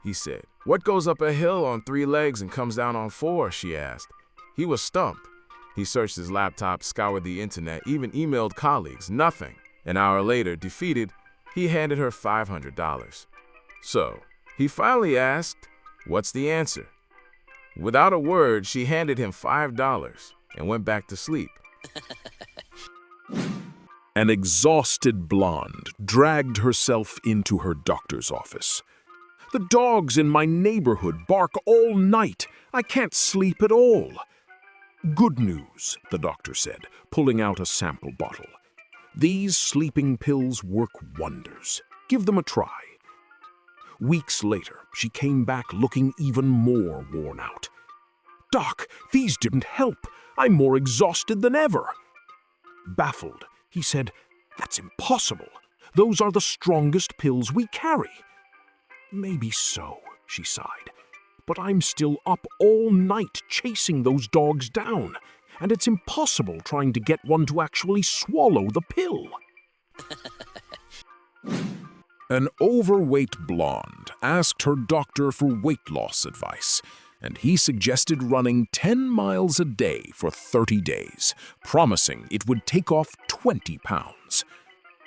he said. "What goes up a hill on 3 legs and comes down on 4? She asked. He was stumped. He searched his laptop, scoured the internet, even emailed colleagues. Nothing. An hour later, defeated, he handed her $500. So, he finally asked, "What's the answer?" Without a word, she handed him $5 and went back to sleep. An exhausted blonde dragged herself into her doctor's office. "The dogs in my neighborhood bark all night. I can't sleep at all." "Good news," the doctor said, pulling out a sample bottle. These sleeping pills work wonders. Give them a try. Weeks later, she came back looking even more worn out. Doc, these didn't help. I'm more exhausted than ever. Baffled, he said, That's impossible. Those are the strongest pills we carry. Maybe so, she sighed. But I'm still up all night chasing those dogs down, and it's impossible trying to get one to actually swallow the pill. An overweight blonde asked her doctor for weight loss advice, and he suggested running 10 miles a day for 30 days, promising it would take off 20 pounds.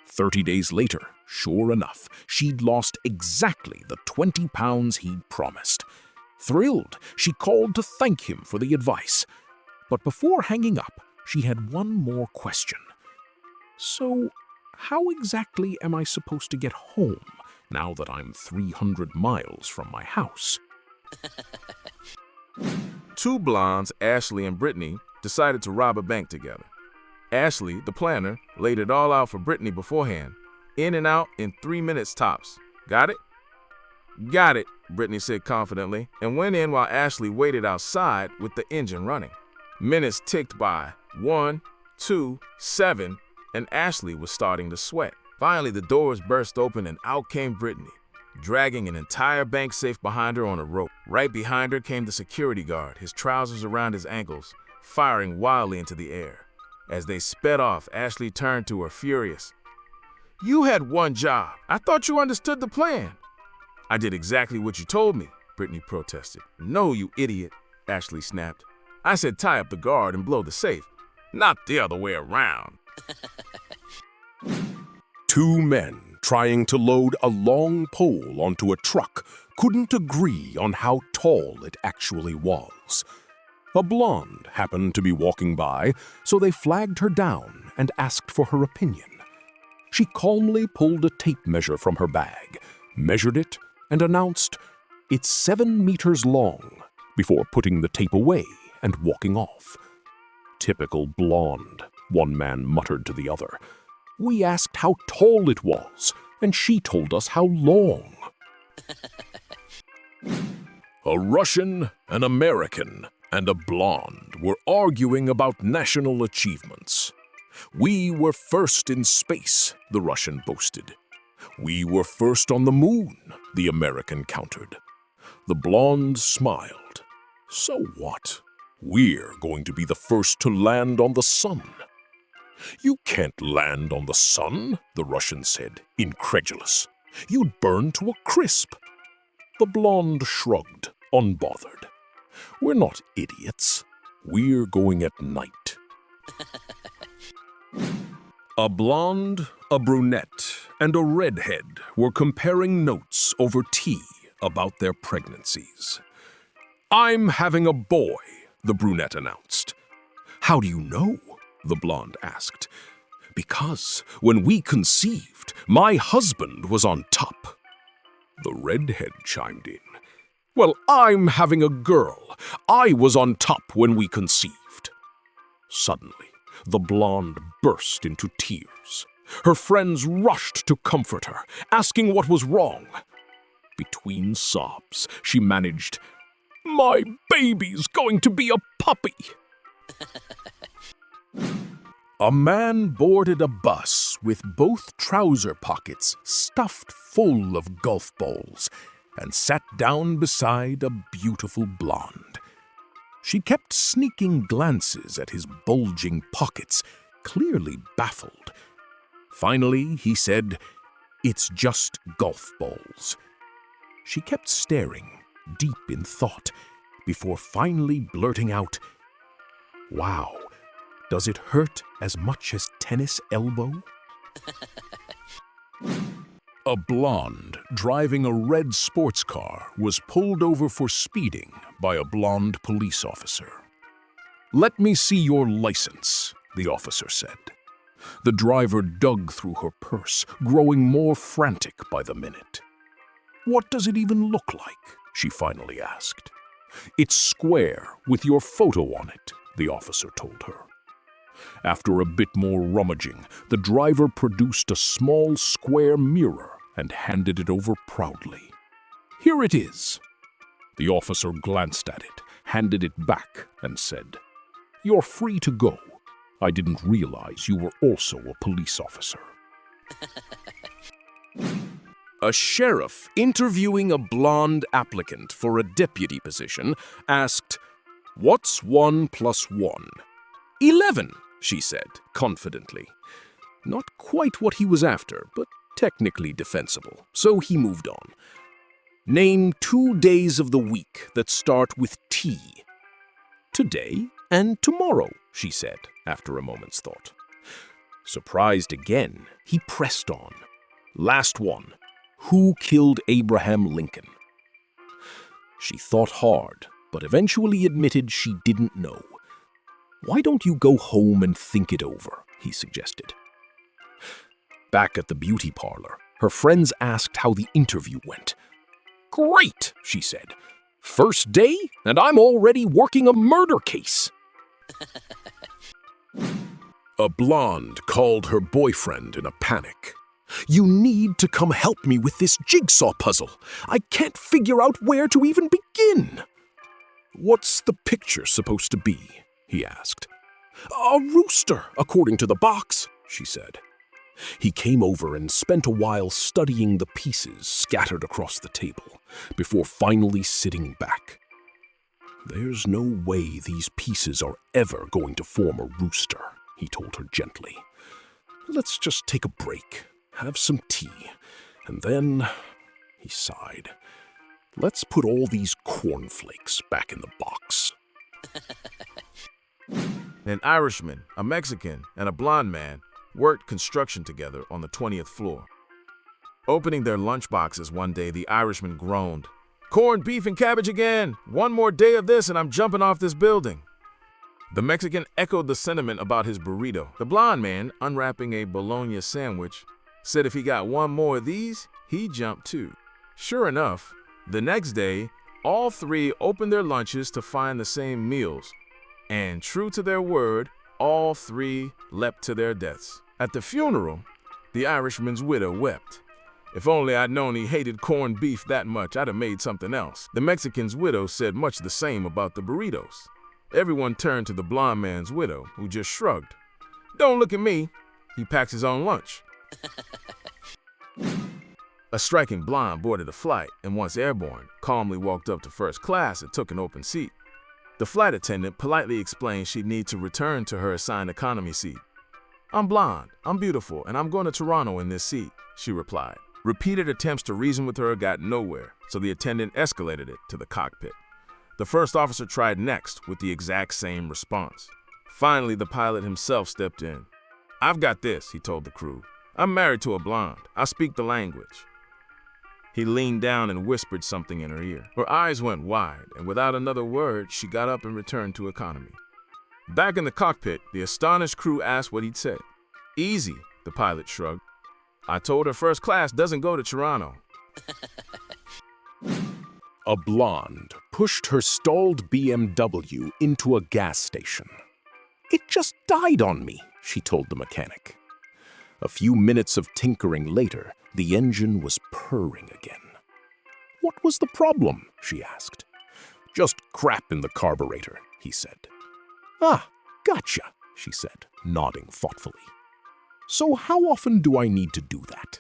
30 days later, sure enough, she'd lost exactly the 20 pounds he'd promised. Thrilled, she called to thank him for the advice. But before hanging up, she had one more question. So, how exactly am I supposed to get home now that I'm 300 miles from my house? Two blondes, Ashley and Brittany, decided to rob a bank together. Ashley, the planner, laid it all out for Brittany beforehand. In and out in 3 minutes tops. Got it? Got it, Brittany said confidently, and went in while Ashley waited outside with the engine running. Minutes ticked by. 1, 2, 7, and Ashley was starting to sweat. Finally, the doors burst open and out came Brittany, dragging an entire bank safe behind her on a rope. Right behind her came the security guard, his trousers around his ankles, firing wildly into the air. As they sped off, Ashley turned to her, furious. You had one job. I thought you understood the plan. I did exactly what you told me, Brittany protested. No, you idiot, Ashley snapped. I said tie up the guard and blow the safe, not the other way around. Two men trying to load a long pole onto a truck couldn't agree on how tall it actually was. A blonde happened to be walking by, so they flagged her down and asked for her opinion. She calmly pulled a tape measure from her bag, measured it, and announced, "It's 7 meters long," before putting the tape away and walking off. "Typical blonde," one man muttered to the other. "We asked how tall it was, and she told us how long." A Russian, an American, and a blonde were arguing about national achievements. "We were first in space," the Russian boasted. "We were first on the moon," the American countered. The blonde smiled. "So what? We're going to be the first to land on the sun." "You can't land on the sun," the Russian said, incredulous. "You'd burn to a crisp." The blonde shrugged, unbothered. "We're not idiots. We're going at night." A blonde, a brunette, and a redhead were comparing notes over tea about their pregnancies. "I'm having a boy," the brunette announced. "How do you know?" the blonde asked. "Because when we conceived, my husband was on top." The redhead chimed in. "Well, I'm having a girl. I was on top when we conceived." Suddenly, the blonde burst into tears. Her friends rushed to comfort her, asking what was wrong. Between sobs, she managed, "My baby's going to be a puppy." A man boarded a bus with both trouser pockets stuffed full of golf balls and sat down beside a beautiful blonde. She kept sneaking glances at his bulging pockets, clearly baffled. Finally, he said, "It's just golf balls." She kept staring, deep in thought, before finally blurting out, "Wow, does it hurt as much as tennis elbow?" A blonde driving a red sports car was pulled over for speeding by a blonde police officer. "Let me see your license," the officer said. The driver dug through her purse, growing more frantic by the minute. "What does it even look like?" she finally asked. "It's square with your photo on it," the officer told her. After a bit more rummaging, the driver produced a small square mirror and handed it over proudly. "Here it is." The officer glanced at it, handed it back, and said, "You're free to go. I didn't realize you were also a police officer." A sheriff interviewing a blonde applicant for a deputy position asked, "What's 1 plus 1? 11, she said, confidently. Not quite what he was after, but technically defensible, so he moved on. "Name 2 days of the week that start with T." "Today and tomorrow," she said, after a moment's thought. Surprised again, he pressed on. "Last one. Who killed Abraham Lincoln?" She thought hard, but eventually admitted she didn't know. "Why don't you go home and think it over?" he suggested. Back at the beauty parlor, her friends asked how the interview went. "Great," she said. "First day, and I'm already working a murder case." A blonde called her boyfriend in a panic. "You need to come help me with this jigsaw puzzle. I can't figure out where to even begin." "What's the picture supposed to be?" he asked. "A rooster, according to the box," she said. He came over and spent a while studying the pieces scattered across the table, before finally sitting back. "There's no way these pieces are ever going to form a rooster," he told her gently. "Let's just take a break, have some tea, and then," he sighed, "let's put all these cornflakes back in the box." An Irishman, a Mexican, and a blonde man worked construction together on the 20th floor. Opening their lunchboxes one day, the Irishman groaned, "Corned beef and cabbage again! One more day of this and I'm jumping off this building." The Mexican echoed the sentiment about his burrito. The blonde man, unwrapping a bologna sandwich, said if he got one more of these, he'd jump too. Sure enough, the next day, all 3 opened their lunches to find the same meals, and true to their word, all 3 leapt to their deaths. At the funeral, the Irishman's widow wept. "If only I'd known he hated corned beef that much, I'd have made something else." The Mexican's widow said much the same about the burritos. Everyone turned to the blonde man's widow, who just shrugged. "Don't look at me. He packs his own lunch." A striking blonde boarded a flight and, once airborne, calmly walked up to first class and took an open seat. The flight attendant politely explained she'd need to return to her assigned economy seat. "I'm blonde, I'm beautiful, and I'm going to Toronto in this seat," she replied. Repeated attempts to reason with her got nowhere, so the attendant escalated it to the cockpit. The first officer tried next with the exact same response. Finally, the pilot himself stepped in. "I've got this," he told the crew. "I'm married to a blonde. I speak the language." He leaned down and whispered something in her ear. Her eyes went wide, and without another word, she got up and returned to economy. Back in the cockpit, the astonished crew asked what he'd said. "Easy," the pilot shrugged. "I told her first class doesn't go to Toronto." A blonde pushed her stalled BMW into a gas station. "It just died on me," she told the mechanic. A few minutes of tinkering later, the engine was purring again. "What was the problem?" she asked. "Just crap in the carburetor," he said. "Ah, gotcha," she said, nodding thoughtfully. "So how often do I need to do that?"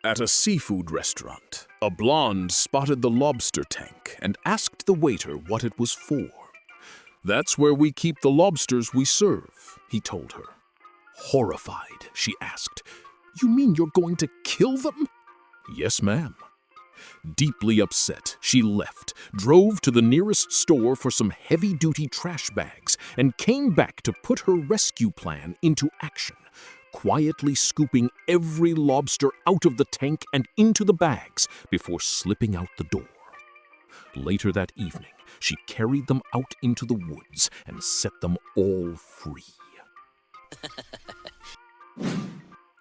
At a seafood restaurant, a blonde spotted the lobster tank and asked the waiter what it was for. "That's where we keep the lobsters we serve," he told her. Horrified, she asked, "You mean you're going to kill them?" "Yes, ma'am." Deeply upset, she left, drove to the nearest store for some heavy-duty trash bags, and came back to put her rescue plan into action, quietly scooping every lobster out of the tank and into the bags before slipping out the door. Later that evening, she carried them out into the woods and set them all free.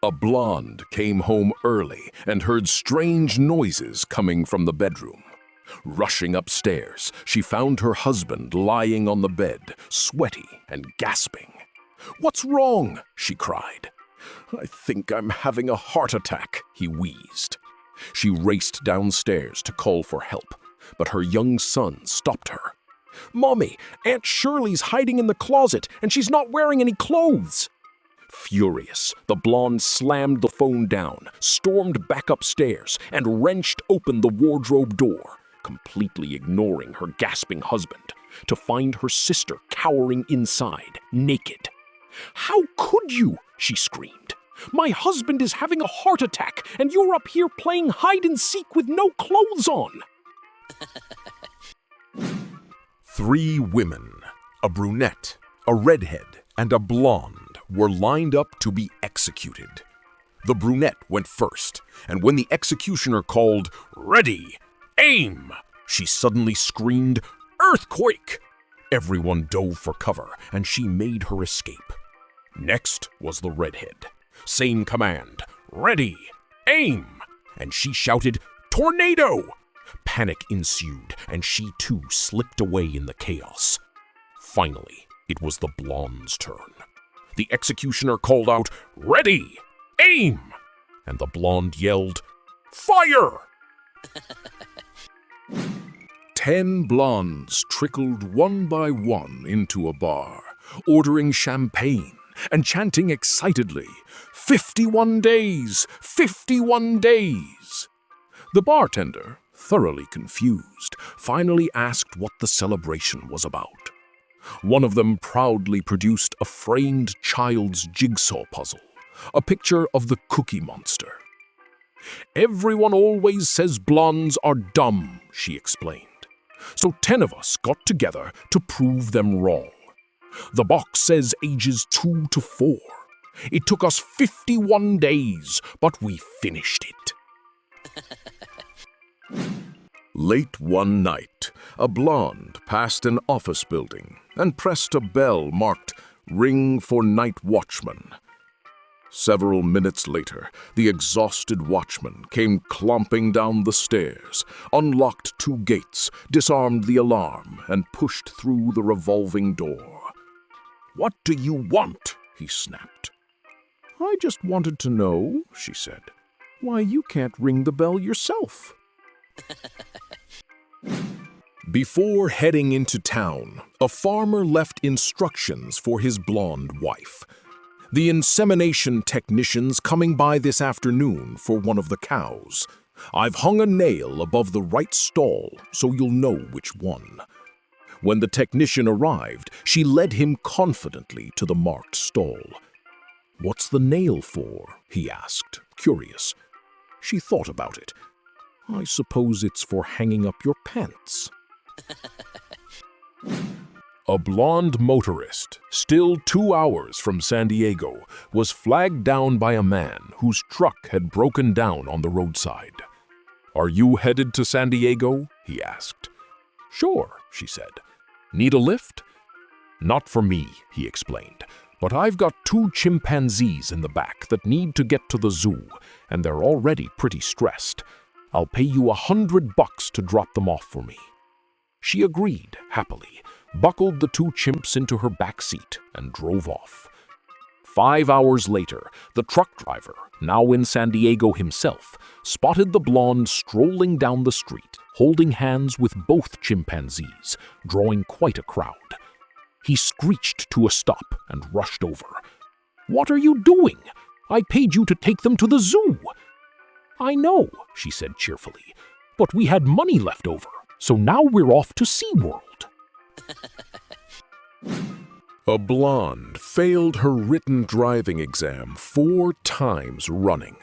A blonde came home early and heard strange noises coming from the bedroom. Rushing upstairs, she found her husband lying on the bed, sweaty and gasping. "What's wrong?" she cried. "I think I'm having a heart attack," he wheezed. She raced downstairs to call for help, but her young son stopped her. "Mommy, Aunt Shirley's hiding in the closet, and she's not wearing any clothes." Furious, the blonde slammed the phone down, stormed back upstairs, and wrenched open the wardrobe door, completely ignoring her gasping husband, to find her sister cowering inside, naked. "How could you?" she screamed. "My husband is having a heart attack, and you're up here playing hide-and-seek with no clothes on." 3 women, a brunette, a redhead, and a blonde, were lined up to be executed. The brunette went first, and when the executioner called, "Ready! Aim!" she suddenly screamed, "Earthquake!" Everyone dove for cover, and she made her escape. Next was the redhead. Same command, "Ready! Aim!" and she shouted, "Tornado!" Panic ensued, and she too slipped away in the chaos. Finally, it was the blonde's turn. The executioner called out, "Ready! Aim!" and the blonde yelled, "Fire!" 10 blondes trickled one by one into a bar, ordering champagne and chanting excitedly, "51 days! 51 days!" The bartender, thoroughly confused, finally asked what the celebration was about. One of them proudly produced a framed child's jigsaw puzzle, a picture of the Cookie Monster. "Everyone always says blondes are dumb," she explained. "So 10 of us got together to prove them wrong. The box says ages 2 to 4. It took us 51 days, but we finished it." Late one night, a blonde passed an office building and pressed a bell marked "Ring for Night Watchman." Several minutes later, the exhausted watchman came clomping down the stairs, unlocked 2 gates, disarmed the alarm, and pushed through the revolving door. "What do you want?" he snapped. "I just wanted to know," she said, "why you can't ring the bell yourself." Before heading into town, a farmer left instructions for his blonde wife. "The insemination technician's coming by this afternoon for one of the cows. I've hung a nail above the right stall so you'll know which one." When the technician arrived, she led him confidently to the marked stall. "What's the nail for?" he asked, curious. She thought about it. "I suppose it's for hanging up your pants." A blonde motorist, still 2 hours from San Diego, was flagged down by a man whose truck had broken down on the roadside. "Are you headed to San Diego?" he asked. "Sure," she said. "Need a lift?" "Not for me," he explained, "but I've got 2 chimpanzees in the back that need to get to the zoo, and they're already pretty stressed. I'll pay you $100 to drop them off for me." She agreed happily, buckled the 2 chimps into her back seat, and drove off. 5 hours later, the truck driver, now in San Diego himself, spotted the blonde strolling down the street, holding hands with both chimpanzees, drawing quite a crowd. He screeched to a stop and rushed over. "What are you doing? I paid you to take them to the zoo." "I know," she said cheerfully, "but we had money left over, so now we're off to SeaWorld." A blonde failed her written driving exam 4 times running.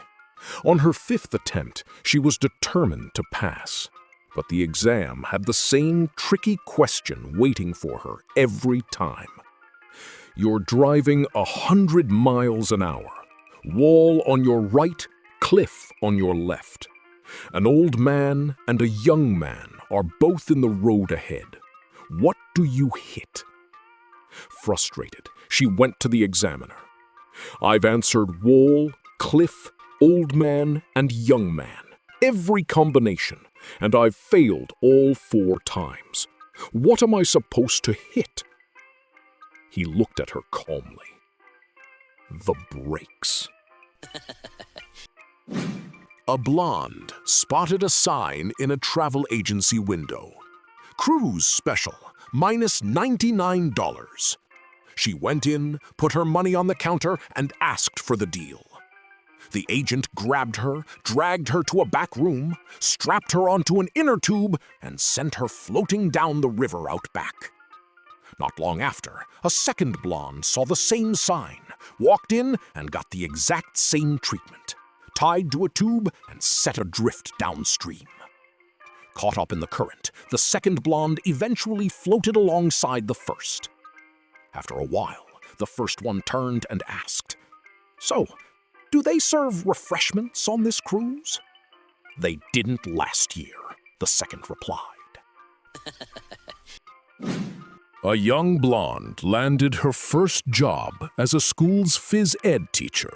On her 5th attempt, she was determined to pass. But the exam had the same tricky question waiting for her every time. "You're driving 100 miles an hour. Wall on your right, cliff on your left. An old man and a young man are both in the road ahead. What do you hit?" Frustrated, she went to the examiner. "I've answered wall, cliff, old man, and young man. Every combination, and I've failed all 4 times. What am I supposed to hit?" He looked at her calmly. "The brakes." A blonde spotted a sign in a travel agency window. "Cruise special, minus $99. She went in, put her money on the counter, and asked for the deal. The agent grabbed her, dragged her to a back room, strapped her onto an inner tube, and sent her floating down the river out back. Not long after, a second blonde saw the same sign, walked in, and got the exact same treatment, tied to a tube and set adrift downstream. Caught up in the current, the second blonde eventually floated alongside the first. After a while, the first one turned and asked, "So, do they serve refreshments on this cruise?" "They didn't last year," the second replied. A young blonde landed her first job as a school's phys ed teacher.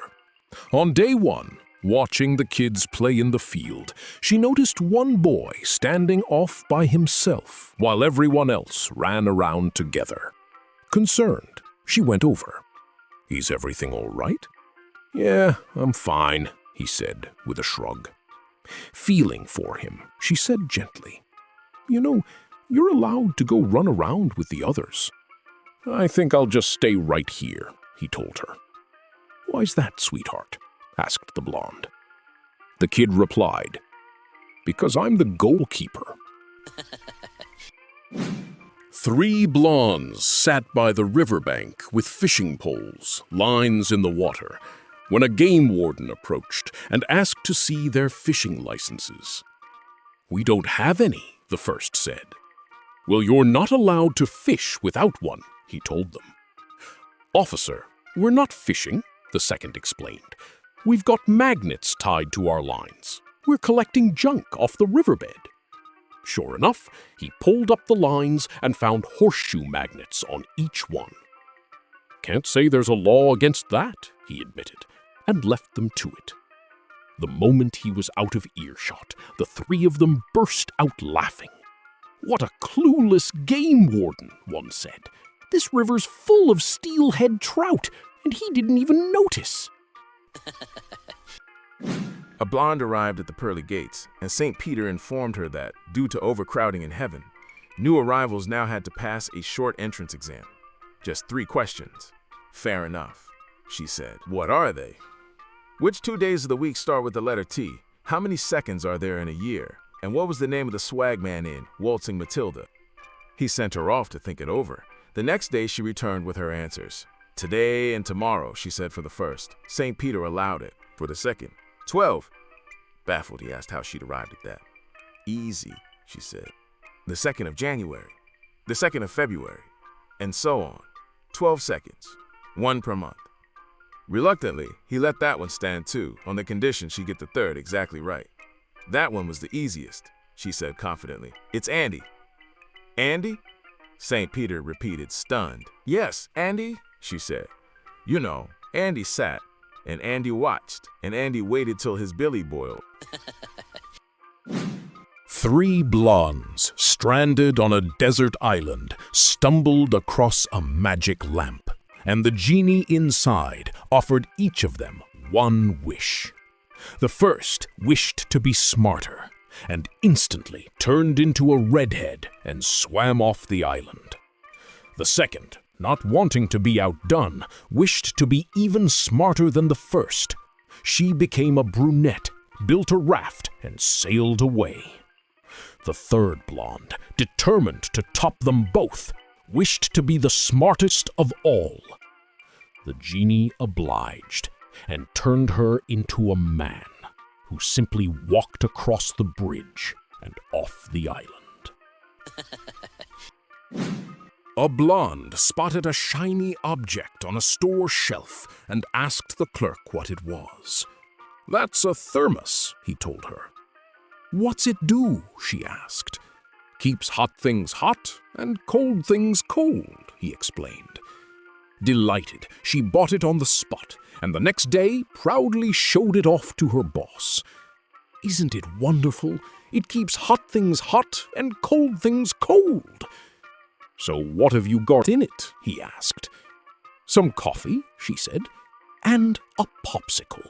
On day 1, watching the kids play in the field, she noticed one boy standing off by himself while everyone else ran around together. Concerned, she went over. "Is everything all right?" "Yeah, I'm fine," he said with a shrug. Feeling for him, she said gently, "You know, you're allowed to go run around with the others." "I think I'll just stay right here," he told her. "Why's that, sweetheart?" asked the blonde. The kid replied, "Because I'm the goalkeeper." 3 blondes sat by the riverbank with fishing poles, lines in the water, when a game warden approached and asked to see their fishing licenses. "We don't have any," the first said. "Well, you're not allowed to fish without one," he told them. "Officer, we're not fishing," the second explained. "We've got magnets tied to our lines. We're collecting junk off the riverbed." Sure enough, he pulled up the lines and found horseshoe magnets on each one. "Can't say there's a law against that," he admitted, and left them to it. The moment he was out of earshot, the 3 of them burst out laughing. "What a clueless game warden," one said. "This river's full of steelhead trout, and he didn't even notice." A blonde arrived at the pearly gates, and St. Peter informed her that, due to overcrowding in heaven, new arrivals now had to pass a short entrance exam. "Just 3 questions. "Fair enough," she said. "What are they?" "Which 2 days of the week start with the letter T? How many seconds are there in a year? And what was the name of the swag man in Waltzing Matilda?" He sent her off to think it over. The next day she returned with her answers. "Today and tomorrow," she said for the first. St. Peter allowed it for the second. 12. Baffled, he asked how she'd arrived at that. "Easy," she said. "The 2nd of January, the 2nd of February, and so on. 12 seconds, 1 per month." Reluctantly, he let that one stand too, on the condition she get the 3rd exactly right. "That one was the easiest," she said confidently. "It's Andy." "Andy?" St. Peter repeated, stunned. "Yes, Andy," she said. "You know, Andy sat, and Andy watched, and Andy waited till his belly boiled." 3 blondes, stranded on a desert island, stumbled across a magic lamp, and the genie inside offered each of them one wish. The first wished to be smarter, and instantly turned into a redhead and swam off the island. The second, not wanting to be outdone, wished to be even smarter than the first. She became a brunette, built a raft, and sailed away. The third blonde, determined to top them both, wished to be the smartest of all. The genie obliged and turned her into a man who simply walked across the bridge and off the island. A blonde spotted a shiny object on a store shelf and asked the clerk what it was. "That's a thermos," he told her. "What's it do?" she asked. "Keeps hot things hot and cold things cold," he explained. Delighted, she bought it on the spot, and the next day proudly showed it off to her boss. Isn't it wonderful? It keeps hot things hot and cold things cold. So what have you got in it? He asked. Some coffee, she said, and a popsicle.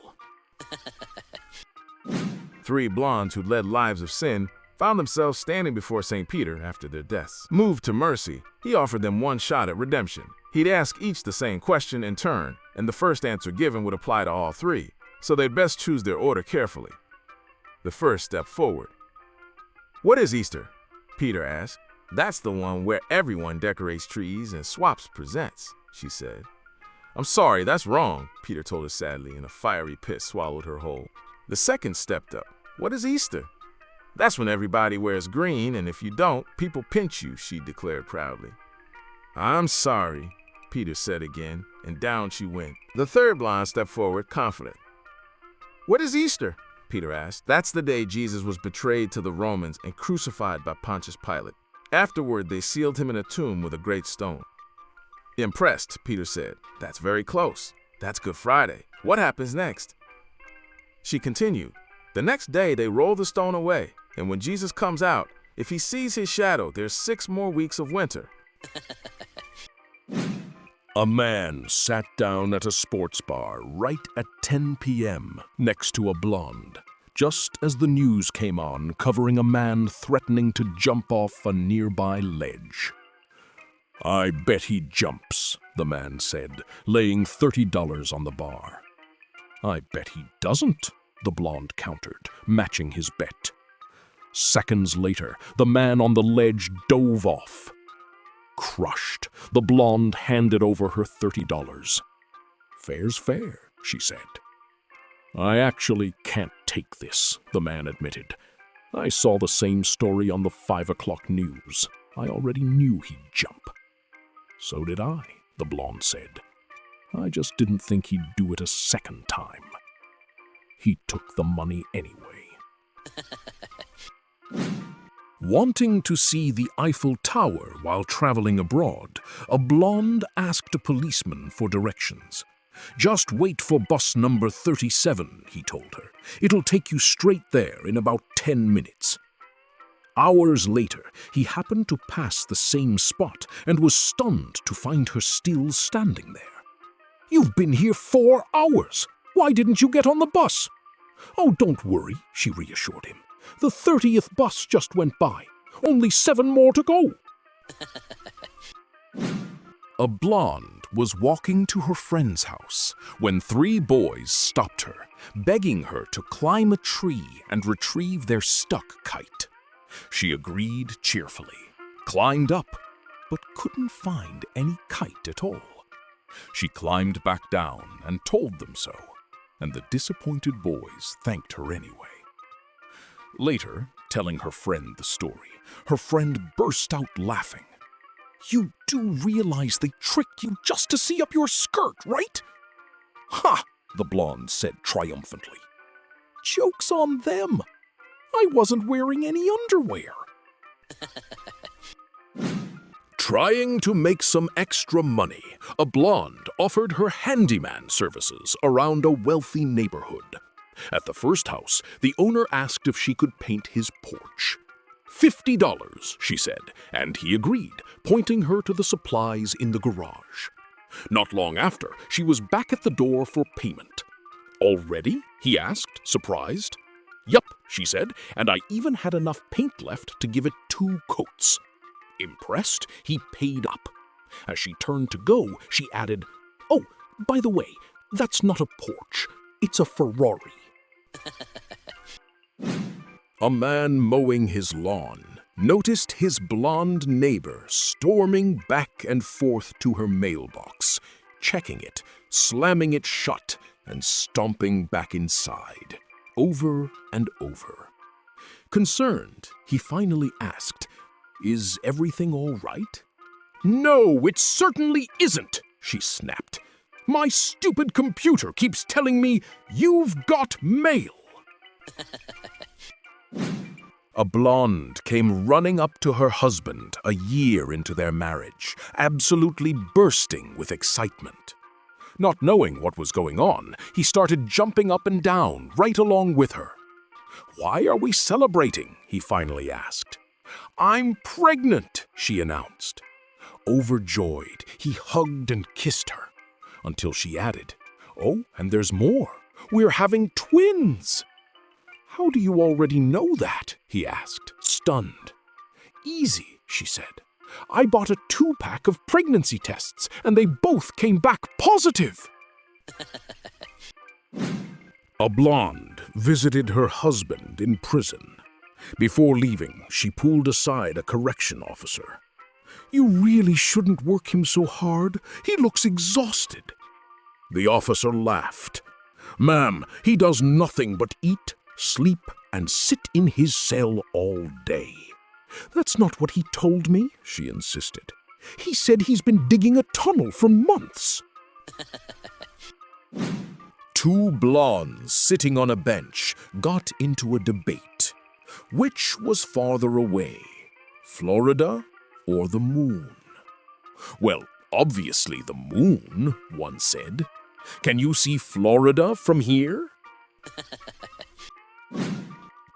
Three blondes who'd led lives of sin found themselves standing before St. Peter after their deaths. Moved to mercy, he offered them one shot at redemption. He'd ask each the same question in turn, and the first answer given would apply to all three, so they'd best choose their order carefully. The first stepped forward. "What is Easter?" Peter asked. "That's the one where everyone decorates trees and swaps presents," she said. "I'm sorry, that's wrong," Peter told her sadly, and a fiery pit swallowed her whole. The second stepped up. "What is Easter?" "That's when everybody wears green, and if you don't, people pinch you," she declared proudly. "I'm sorry," Peter said again, and down she went. The third blonde stepped forward, confident. "What is Easter?" Peter asked. "That's the day Jesus was betrayed to the Romans and crucified by Pontius Pilate. Afterward, they sealed him in a tomb with a great stone." Impressed, Peter said, "That's very close. That's Good Friday. What happens next?" She continued. "The next day, they roll the stone away, and when Jesus comes out, if he sees his shadow, there's 6 more weeks of winter." A man sat down at a sports bar right at 10 p.m. next to a blonde, just as the news came on covering a man threatening to jump off a nearby ledge. "I bet he jumps," the man said, laying $30 on the bar. "I bet he doesn't," the blonde countered, matching his bet. Seconds later, the man on the ledge dove off. Crushed, the blonde handed over her $30. "Fair's fair," she said. "I actually can't take this," the man admitted. "I saw the same story on the 5 o'clock news. I already knew he'd jump." "So did I," the blonde said. "I just didn't think he'd do it a second time." He took the money anyway. Wanting to see the Eiffel Tower while traveling abroad, a blonde asked a policeman for directions. "Just wait for bus number 37, he told her. "It'll take you straight there in about 10 minutes. Hours later, he happened to pass the same spot and was stunned to find her still standing there. "You've been here 4 hours. Why didn't you get on the bus?" "Oh, don't worry," she reassured him. "The 30th bus just went by. Only 7 more to go." A blonde was walking to her friend's house when 3 boys stopped her, begging her to climb a tree and retrieve their stuck kite. She agreed cheerfully, climbed up, but couldn't find any kite at all. She climbed back down and told them so, and the disappointed boys thanked her anyway. Later, telling her friend the story, her friend burst out laughing. "You do realize they tricked you just to see up your skirt, right?" "Ha!" the blonde said triumphantly. "Joke's on them. I wasn't wearing any underwear." Trying to make some extra money, a blonde offered her handyman services around a wealthy neighborhood. At the first house, the owner asked if she could paint his porch. $50, she said, and he agreed, pointing her to the supplies in the garage. Not long after, she was back at the door for payment. "Already?" he asked, surprised. "Yup," she said, "and I even had enough paint left to give it 2 coats. Impressed, he paid up. As she turned to go, she added, "Oh, by the way, that's not a porch. It's a Ferrari." A man mowing his lawn noticed his blonde neighbor storming back and forth to her mailbox, checking it, slamming it shut, and stomping back inside, over and over. Concerned, he finally asked, "Is everything all right?" "No, it certainly isn't," she snapped. "My stupid computer keeps telling me you've got mail." A blonde came running up to her husband a year into their marriage, absolutely bursting with excitement. Not knowing what was going on, he started jumping up and down right along with her. "Why are we celebrating?" he finally asked. "I'm pregnant," she announced. Overjoyed, he hugged and kissed her, until she added, "Oh, and there's more. We're having twins." "How do you already know that?" he asked, stunned. "Easy," she said. "I bought a 2-pack of pregnancy tests, and they both came back positive." A blonde visited her husband in prison. Before leaving, she pulled aside a correction officer. "You really shouldn't work him so hard. He looks exhausted." The officer laughed. "Ma'am, he does nothing but eat, sleep, and sit in his cell all day." "That's not what he told me," she insisted. "He said he's been digging a tunnel for months." Two blondes sitting on a bench got into a debate. Which was farther away, Florida or the moon? "Well, obviously the moon," one said. "Can you see Florida from here?"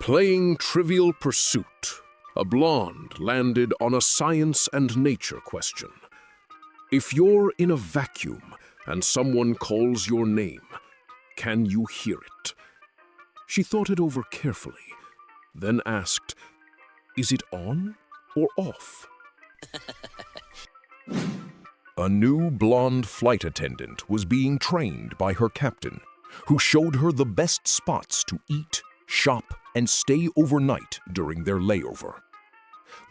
Playing Trivial Pursuit, a blonde landed on a science and nature question. If you're in a vacuum and someone calls your name, can you hear it? She thought it over carefully, then asked, "Is it on or off?" A new blonde flight attendant was being trained by her captain, who showed her the best spots to eat, shop, and stay overnight during their layover.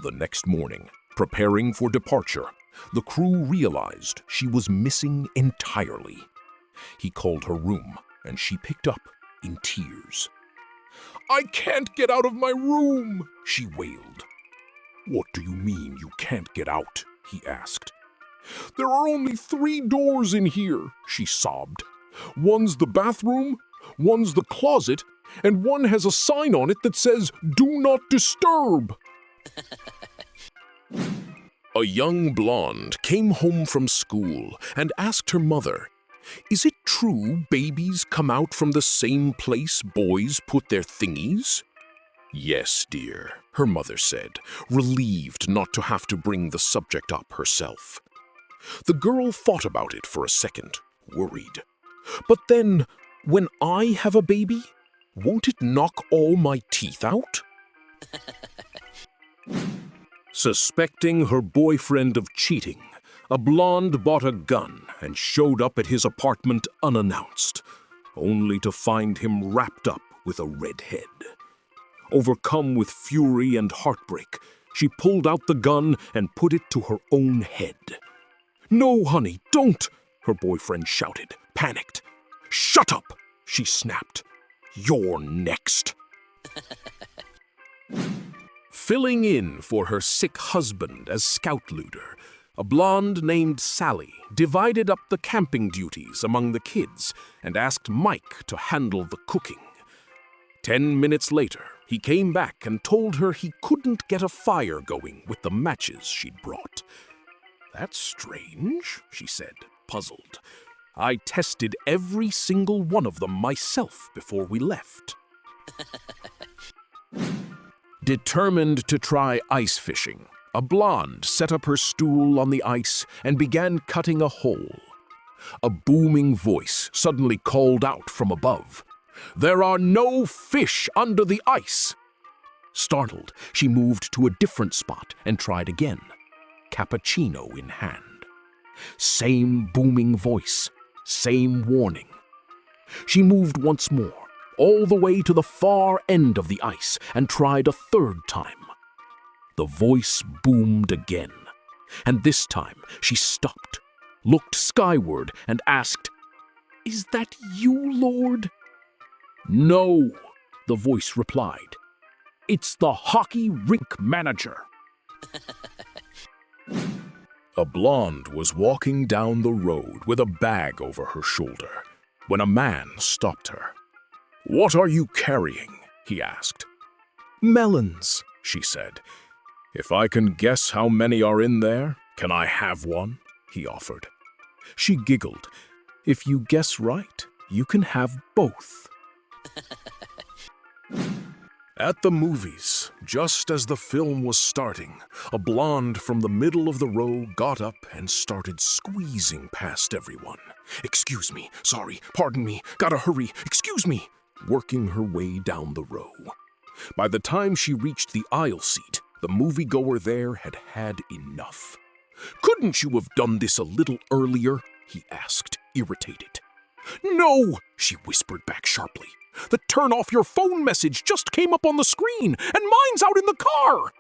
The next morning, preparing for departure, the crew realized she was missing entirely. He called her room, and she picked up in tears. "I can't get out of my room," she wailed. "What do you mean you can't get out?" he asked. "There are only 3 doors in here," she sobbed. "One's the bathroom, one's the closet, and one has a sign on it that says, 'Do not disturb.'" A young blonde came home from school and asked her mother, "Is it true babies come out from the same place boys put their thingies?" "Yes, dear," her mother said, relieved not to have to bring the subject up herself. The girl thought about it for a second, worried. "But then, when I have a baby, won't it knock all my teeth out?" Suspecting her boyfriend of cheating, a blonde bought a gun and showed up at his apartment unannounced, only to find him wrapped up with a red head. Overcome with fury and heartbreak, she pulled out the gun and put it to her own head. "No, honey, don't!" her boyfriend shouted, panicked. "Shut up!" she snapped. "You're next." Filling in for her sick husband as scout leader, a blonde named Sally divided up the camping duties among the kids and asked Mike to handle the cooking. 10 minutes later, he came back and told her he couldn't get a fire going with the matches she'd brought. "That's strange," she said, puzzled. "I tested every single one of them myself before we left." Determined to try ice fishing, a blonde set up her stool on the ice and began cutting a hole. A booming voice suddenly called out from above, "There are no fish under the ice!" Startled, she moved to a different spot and tried again, cappuccino in hand. Same booming voice, same warning. She moved once more, all the way to the far end of the ice, and tried a third time. The voice boomed again, and this time she stopped, looked skyward, and asked, "Is that you, Lord?" "No," the voice replied. "It's the hockey rink manager." A blonde was walking down the road with a bag over her shoulder when a man stopped her. "What are you carrying?" he asked. "Melons," she said. "If I can guess how many are in there, can I have one?" he offered. She giggled. "If you guess right, you can have both." At the movies, just as the film was starting, a blonde from the middle of the row got up and started squeezing past everyone. "Excuse me, sorry, pardon me, gotta hurry, excuse me," working her way down the row. By the time she reached the aisle seat, the moviegoer there had had enough. "Couldn't you have done this a little earlier?" he asked, irritated. "No," she whispered back sharply. "The turn off your phone message just came up on the screen, and mine's out in the car."